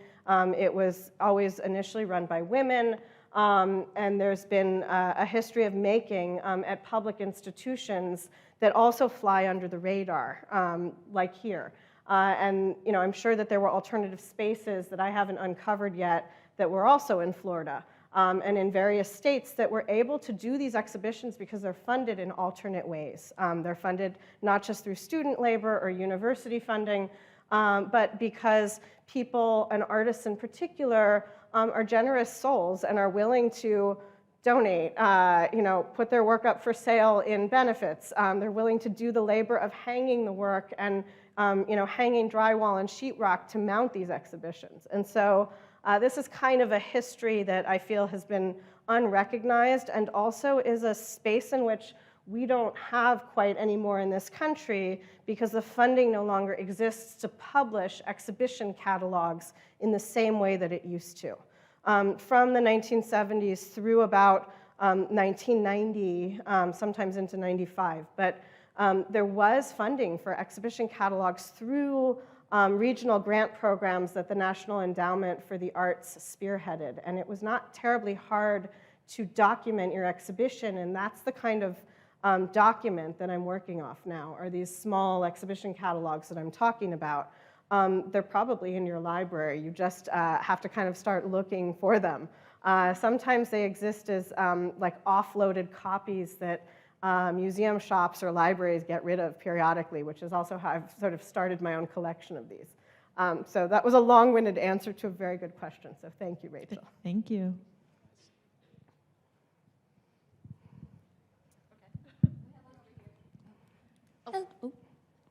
Speaker 3: It was always initially run by women, and there's been a history of making at public institutions that also fly under the radar, like here. And I'm sure that there were alternative spaces that I haven't uncovered yet that were also in Florida. And in various states that were able to do these exhibitions because they're funded in alternate ways. They're funded not just through student labor or university funding, but because people, and artists in particular, are generous souls and are willing to donate, put their work up for sale in benefits. They're willing to do the labor of hanging the work and hanging drywall and sheetrock to mount these exhibitions. And so this is kind of a history that I feel has been unrecognized, and also is a space in which we don't have quite anymore in this country because the funding no longer exists to publish exhibition catalogs in the same way that it used to. From the 1970s through about 1990, sometimes into 95, but there was funding for exhibition catalogs through regional grant programs that the National Endowment for the Arts spearheaded. And it was not terribly hard to document your exhibition, and that's the kind of document that I'm working off now, or these small exhibition catalogs that I'm talking about. They're probably in your library. You just have to kind of start looking for them. Sometimes they exist as like offloaded copies that museum shops or libraries get rid of periodically, which is also how I've sort of started my own collection of these. So that was a long-winded answer to a very good question, so thank you, Rachel.
Speaker 4: Thank you.
Speaker 5: Oh,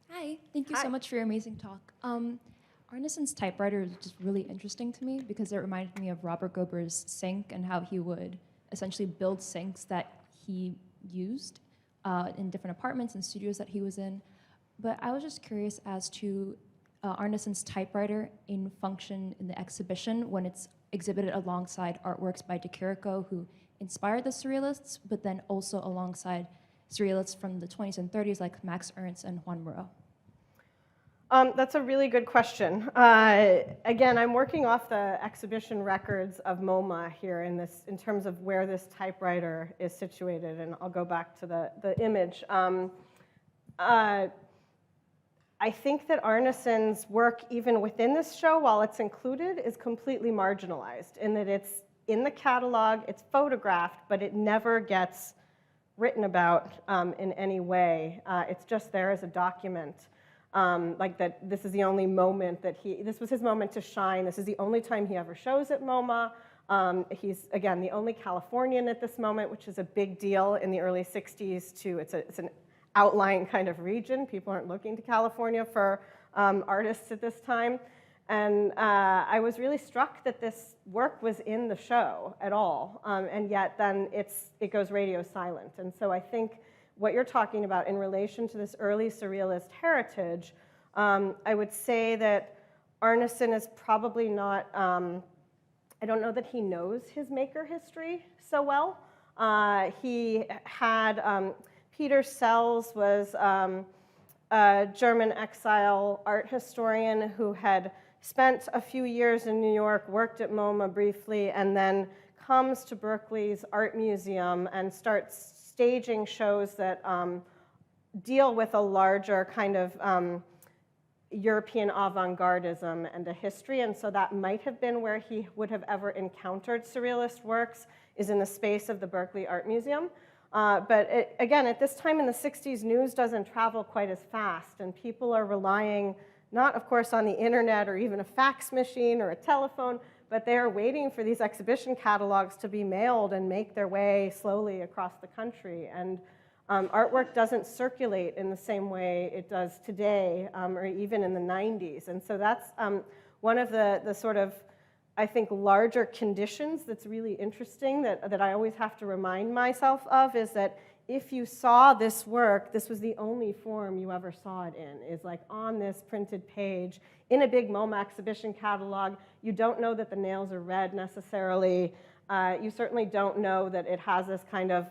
Speaker 5: hi. Thank you
Speaker 3: Hi.
Speaker 5: so much for your amazing talk. Arneson's typewriter is just really interesting to me because it reminded me of Robert Gober's sink and how he would essentially build sinks that he used in different apartments and studios that he was in. But I was just curious as to Arneson's typewriter in function in the exhibition when it's exhibited alongside artworks by De Chirico, who inspired the Surrealists, but then also alongside Surrealists from the 20s and 30s like Max Ernst and Juan Miró.
Speaker 3: That's a really good question. Again, I'm working off the exhibition records of MoMA here in terms of where this typewriter is situated, and I'll go back to the image. I think that Arneson's work, even within this show, while it's included, is completely marginalized in that it's in the catalog, it's photographed, but it never gets written about in any way. It's just there as a document. Like that this is the only moment that this was his moment to shine. This is the only time he ever shows at MoMA. He's, again, the only Californian at this moment, which is a big deal in the early 60s too. It's an outlying kind of region. People aren't looking to California for artists at this time. And I was really struck that this work was in the show at all, and yet then it goes radio silent. And so I think what you're talking about in relation to this early Surrealist heritage, I would say that Arneson is probably not, I don't know that he knows his maker history so well. He had, Peter Sells was a German exile art historian who had spent a few years in New York, worked at MoMA briefly, and then comes to Berkeley's Art Museum and starts staging shows that deal with a larger kind of European avant-gardism and a history, and so that might have been where he would have ever encountered Surrealist works, is in the space of the Berkeley Art Museum. But again, at this time in the 60s, news doesn't travel quite as fast, and people are relying not, of course, on the internet or even a fax machine or a telephone, but they are waiting for these exhibition catalogs to be mailed and make their way slowly across the country. And artwork doesn't circulate in the same way it does today, or even in the 90s. And so that's one of the sort of, I think, larger conditions that's really interesting that I always have to remind myself of, is that if you saw this work, this was the only form you ever saw it in, is like on this printed page in a big MoMA exhibition catalog. You don't know that the nails are red necessarily. You certainly don't know that it has this kind of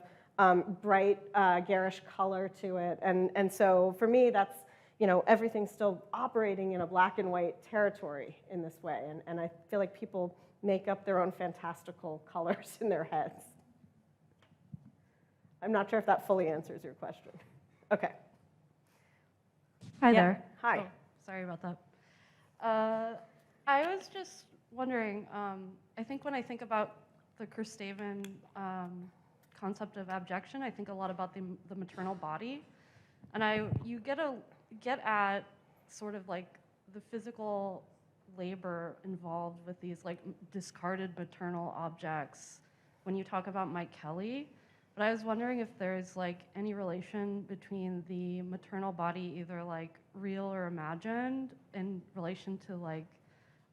Speaker 3: bright, garish color to it. And so for me, that's, you know, everything's still operating in a black and white territory in this way. And I feel like people make up their own fantastical colors in their heads. I'm not sure if that fully answers your question. Okay.
Speaker 6: Hi
Speaker 3: Yeah.
Speaker 6: there.
Speaker 3: Hi.
Speaker 6: Oh, sorry about that. I was just wondering, I think when I think about the Kerstaven concept of abjection, I think a lot about the maternal body. And you get at sort of like the physical labor involved with these like discarded maternal objects when you talk about Mike Kelly. But I was wondering if there's like any relation between the maternal body, either like real or imagined, in relation to like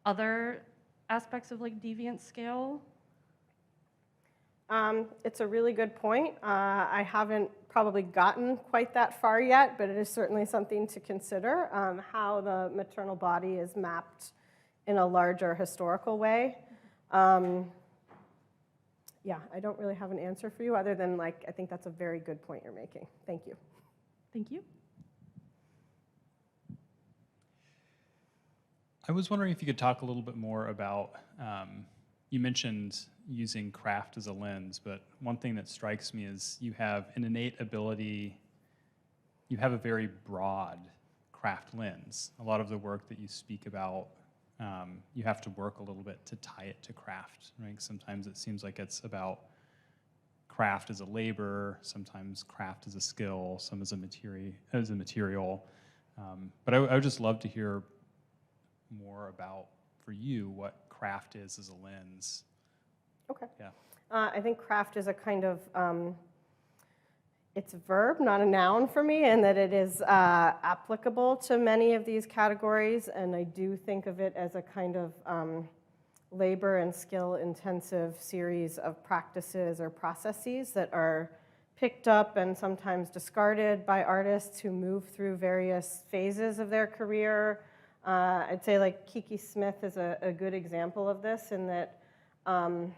Speaker 6: other aspects of like deviant scale.
Speaker 3: It's a really good point. I haven't probably gotten quite that far yet, but it is certainly something to consider, how the maternal body is mapped in a larger historical way. Yeah, I don't really have an answer for you other than, like, I think that's a very good point you're making. Thank you.
Speaker 6: Thank you.
Speaker 7: I was wondering if you could talk a little bit more about you mentioned using craft as a lens, but one thing that strikes me is you have an innate ability, you have a very broad craft lens. A lot of the work that you speak about, you have to work a little bit to tie it to craft, right? Sometimes it seems like it's about craft as a labor, sometimes craft as a skill, some as a material. But I would just love to hear more about, for you, what craft is as a lens.
Speaker 3: Okay.
Speaker 7: Yeah.
Speaker 3: I think craft is a kind of, it's a verb, not a noun for me, and that it is applicable to many of these categories, and I do think of it as a kind of labor and skill intensive series of practices or processes that are picked up and sometimes discarded by artists who move through various phases of their career. I'd say like Kiki Smith is a good example of this in that, let's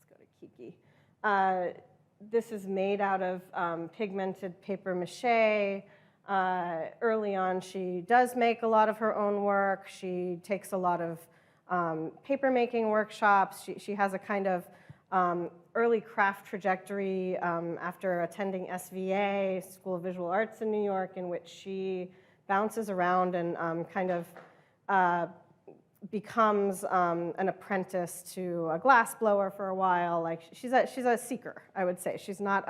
Speaker 3: go to Kiki. This is made out of pigmented paper mache. Early on, she does make a lot of her own work. She takes a lot of paper making workshops. She has a kind of early craft trajectory after attending SVA, School of Visual Arts in New York, in which she bounces around and kind of becomes an apprentice to a glass blower for a while. Like she's a seeker, I would say. She's not,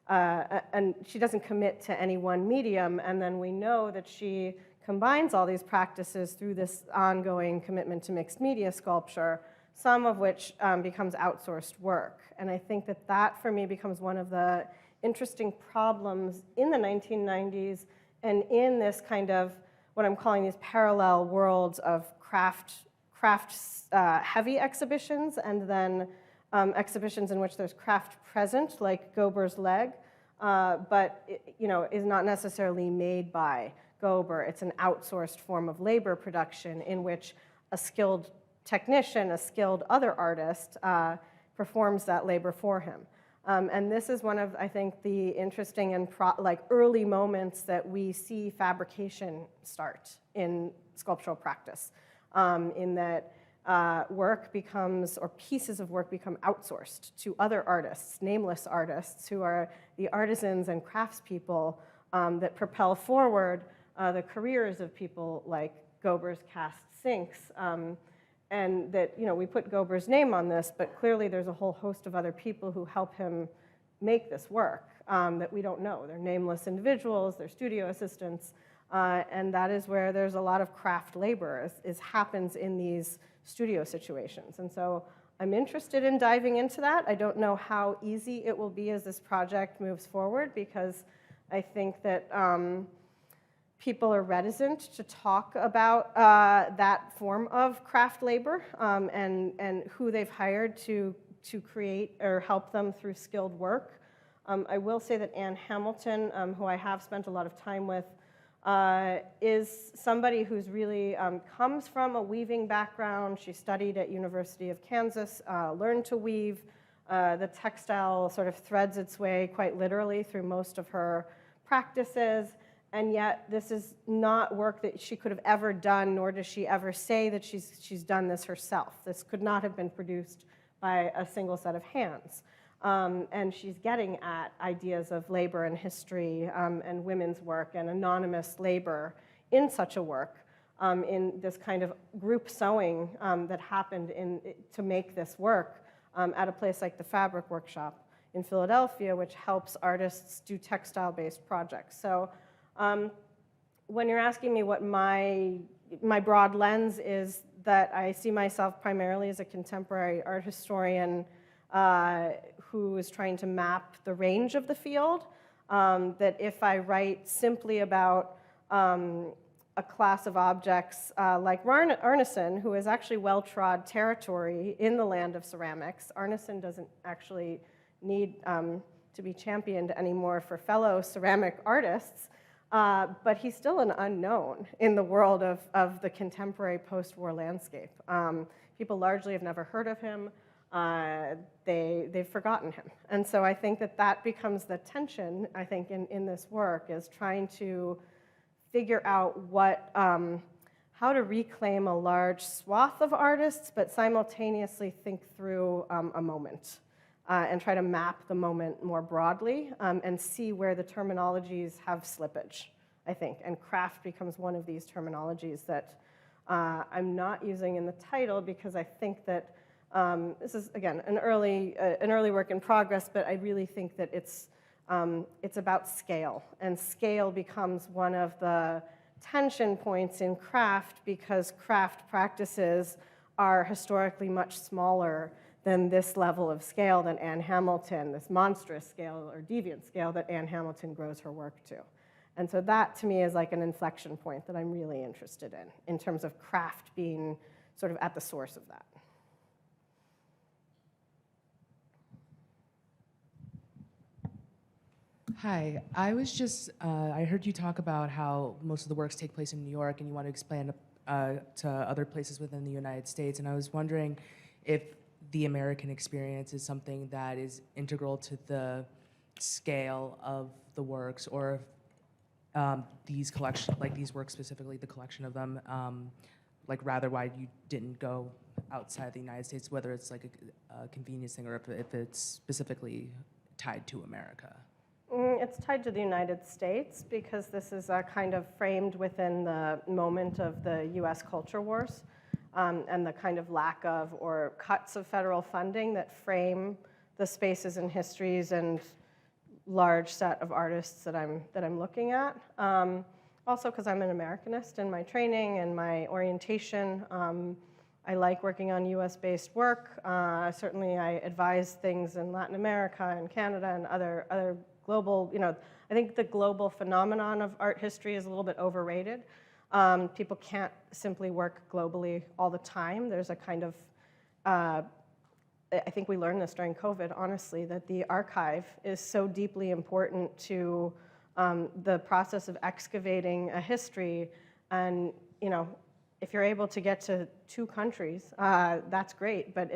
Speaker 3: and she doesn't commit to any one medium. And then we know that she combines all these practices through this ongoing commitment to mixed media sculpture, some of which becomes outsourced work. And I think that that, for me, becomes one of the interesting problems in the 1990s and in this kind of what I'm calling these parallel worlds of craft heavy exhibitions and then exhibitions in which there's craft present, like Gober's leg, but is not necessarily made by Gober. It's an outsourced form of labor production in which a skilled technician, a skilled other artist, performs that labor for him. And this is one of, I think, the interesting and early moments that we see fabrication start in sculptural practice, in that work becomes, or pieces of work become outsourced to other artists, nameless artists, who are the artisans and craftspeople that propel forward the careers of people like Gober's cast sinks. And that, we put Gober's name on this, but clearly there's a whole host of other people who help him make this work that we don't know. They're nameless individuals, they're studio assistants, and that is where there's a lot of craft labor happens in these studio situations. And so I'm interested in diving into that. I don't know how easy it will be as this project moves forward, because I think that people are reticent to talk about that form of craft labor and who they've hired to create or help them through skilled work. I will say that Ann Hamilton, who I have spent a lot of time with, is somebody who's really comes from a weaving background. She studied at University of Kansas, learned to weave. The textile sort of threads its way quite literally through most of her practices. And yet, this is not work that she could have ever done, nor does she ever say that she's done this herself. This could not have been produced by a single set of hands. And she's getting at ideas of labor and history and women's work and anonymous labor in such a work, in this kind of group sewing that happened to make this work at a place like the Fabric Workshop in Philadelphia, which helps artists do textile-based projects. So when you're asking me what my broad lens is, that I see myself primarily as a contemporary art historian who is trying to map the range of the field, that if I write simply about a class of objects like Arneson, who is actually well-trod territory in the land of ceramics, Arneson doesn't actually need to be championed anymore for fellow ceramic artists, but he's still an unknown in the world of the contemporary post-war landscape. People largely have never heard of him. They've forgotten him. And so I think that becomes the tension, I think, in this work, is trying to figure out how to reclaim a large swath of artists, but simultaneously think through a moment and try to map the moment more broadly and see where the terminologies have slippage, I think. And craft becomes one of these terminologies that I'm not using in the title because I think that this is, again, an early work in progress, but I really think that it's about scale. And scale becomes one of the tension points in craft because craft practices are historically much smaller than this level of scale that Anne Hamilton, this monstrous scale or deviant scale that Anne Hamilton grows her work to. And so that, to me, is like an inflection point that I'm really interested in terms of craft being sort of at the source of that.
Speaker 8: Hi, I was just, I heard you talk about how most of the works take place in New York and you want to expand to other places within the United States. And I was wondering if the American experience is something that is integral to the scale of the works, or if these collection, like these works specifically, the collection of them, like rather why you didn't go outside the United States, whether it's like a convenience thing or if it's specifically tied to America.
Speaker 3: It's tied to the United States because this is kind of framed within the moment of the US culture wars and the kind of lack of or cuts of federal funding that frame the spaces and histories and large set of artists that I'm looking at. Also because I'm an Americanist in my training and my orientation. I like working on US-based work. Certainly I advise things in Latin America and Canada and other global, I think the global phenomenon of art history is a little bit overrated. People can't simply work globally all the time. There's a kind of, I think we learned this during COVID, honestly, that the archive is so deeply important to the process of excavating a history. And, if you're able to get to 2 countries, that's great, but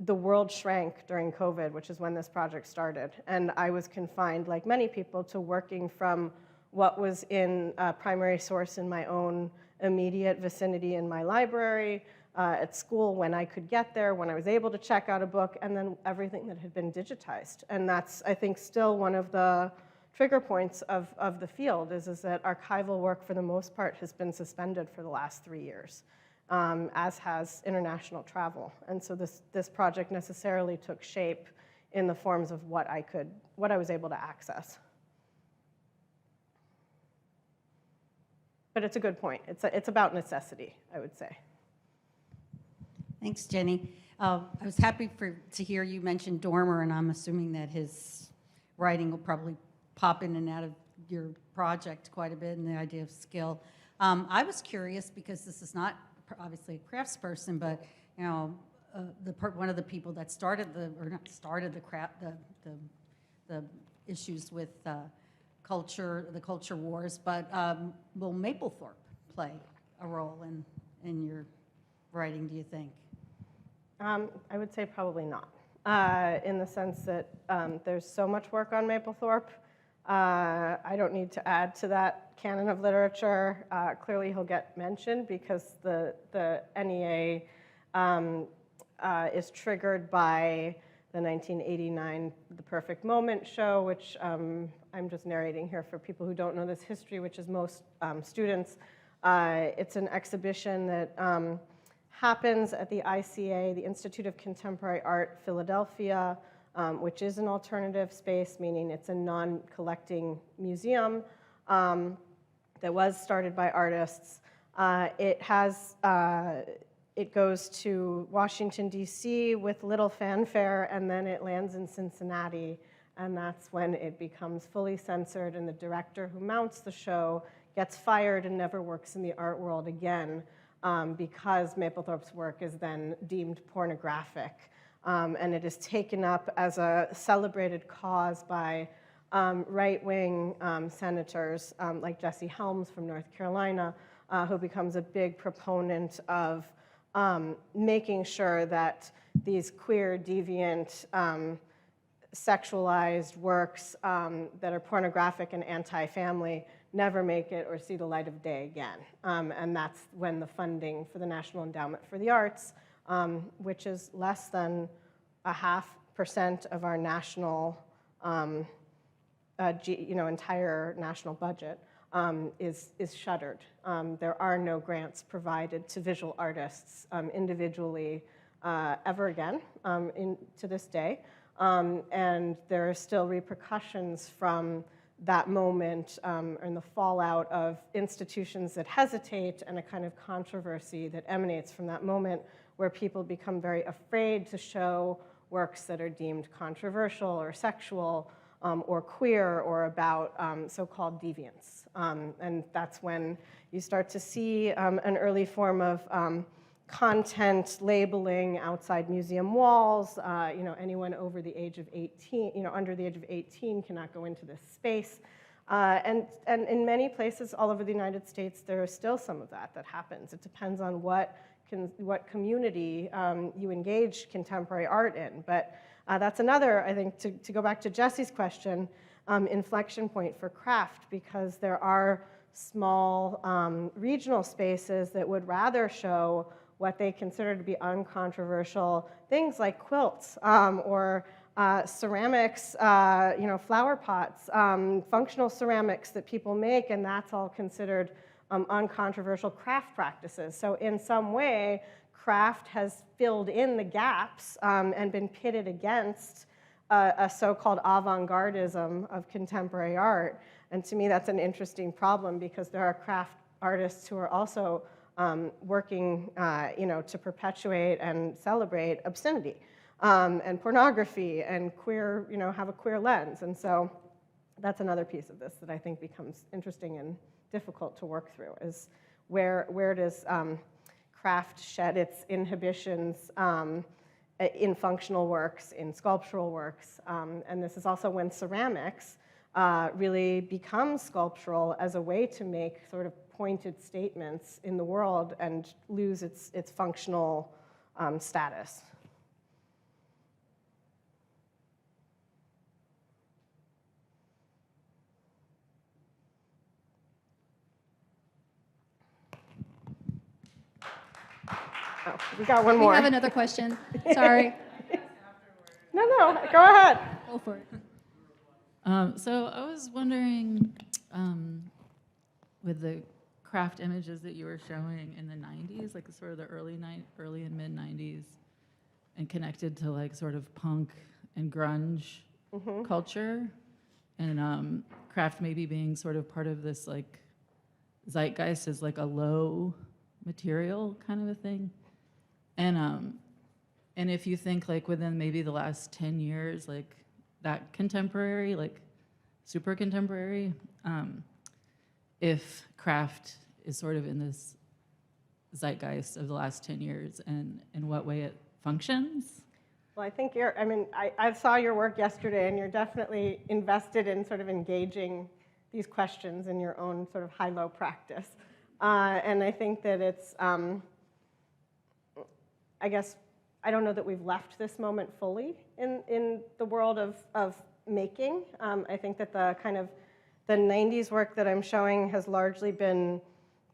Speaker 3: the world shrank during COVID, which is when this project started. And I was confined, like many people, to working from what was in a primary source in my own immediate vicinity in my library, at school when I could get there, when I was able to check out a book, and then everything that had been digitized. And that's, I think, still one of the trigger points of the field is that archival work, for the most part, has been suspended for the last 3 years. As has international travel. And so this project necessarily took shape in the forms of what I was able to access. But it's a good point. It's about necessity, I would say.
Speaker 9: Thanks, Jenny. I was happy to hear you mention Dormer, and I'm assuming that his writing will probably pop in and out of your project quite a bit, and the idea of skill. I was curious because this is not obviously a craftsperson, but one of the people that started the issues with the culture wars. But will Mapplethorpe play a role in your writing? Do you think?
Speaker 3: I would say probably not, in the sense that there's so much work on Mapplethorpe. I don't need to add to that canon of literature. Clearly he'll get mentioned because the NEA is triggered by the 1989 The Perfect Moment show, which I'm just narrating here for people who don't know this history, which is most students. It's an exhibition that happens at the ICA, the Institute of Contemporary Art, Philadelphia, which is an alternative space, meaning it's a non-collecting museum that was started by artists. It goes to Washington, D.C. with little fanfare, and then it lands in Cincinnati, and that's when it becomes fully censored, and the director who mounts the show gets fired and never works in the art world again because Mapplethorpe's work is then deemed pornographic. And it is taken up as a celebrated cause by right-wing senators like Jesse Helms from North Carolina, who becomes a big proponent of making sure that these queer, deviant, sexualized works that are pornographic and anti-family never make it or see the light of day again. And that's when the funding for the National Endowment for the Arts, which is less than 0.5% of our national, entire national budget, is shuttered. There are no grants provided to visual artists individually ever again to this day. And there are still repercussions from that moment and the fallout of institutions that hesitate and a kind of controversy that emanates from that moment where people become very afraid to show works that are deemed controversial or sexual or queer or about so-called deviance. And that's when you start to see an early form of content labeling outside museum walls. Anyone over the age of 18, under the age of 18 cannot go into this space. And in many places all over the United States, there is still some of that happens. It depends on what community you engage contemporary art in. But that's another, I think, to go back to Jesse's question, inflection point for craft, because there are small regional spaces that would rather show what they consider to be uncontroversial things like quilts or ceramics, flower pots, functional ceramics that people make, and that's all considered uncontroversial craft practices. So in some way, craft has filled in the gaps and been pitted against a so-called avant-gardism of contemporary art. And to me, that's an interesting problem because there are craft artists who are also working to perpetuate and celebrate obscenity and pornography and queer, have a queer lens. And so that's another piece of this that I think becomes interesting and difficult to work through, is where does craft shed its inhibitions in functional works, in sculptural works. And this is also when ceramics really becomes sculptural as a way to make sort of pointed statements in the world and lose its functional status. Oh, we got one more.
Speaker 5: We have another question. Sorry.
Speaker 3: No, go ahead.
Speaker 5: Go for it.
Speaker 10: So I was wondering, with the craft images that you were showing in the 90s, like sort of the early and mid 90s, and connected to like sort of punk and grunge culture, and craft maybe being sort of part of this like zeitgeist as like a low material kind of a thing. And if you think like within maybe the last 10 years, like that contemporary, like super contemporary, if craft is sort of in this zeitgeist of the last 10 years and in what way it functions?
Speaker 3: Well, I think I saw your work yesterday, and you're definitely invested in sort of engaging these questions in your own sort of high-low practice. And I think that it's, I guess, I don't know that we've left this moment fully in the world of making. I think that the kind of the 90s work that I'm showing has largely been,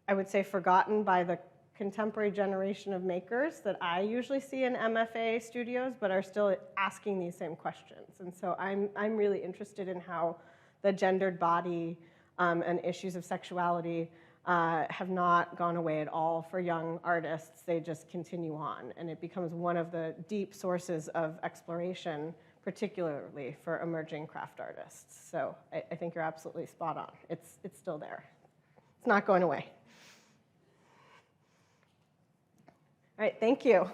Speaker 3: I would say, forgotten by the contemporary generation of makers that I usually see in MFA studios, but are still asking these same questions. And so I'm really interested in how the gendered body and issues of sexuality have not gone away at all for young artists. They just continue on, and it becomes one of the deep sources of exploration, particularly for emerging craft artists. So I think you're absolutely spot on. It's still there. It's not going away. All right, thank you.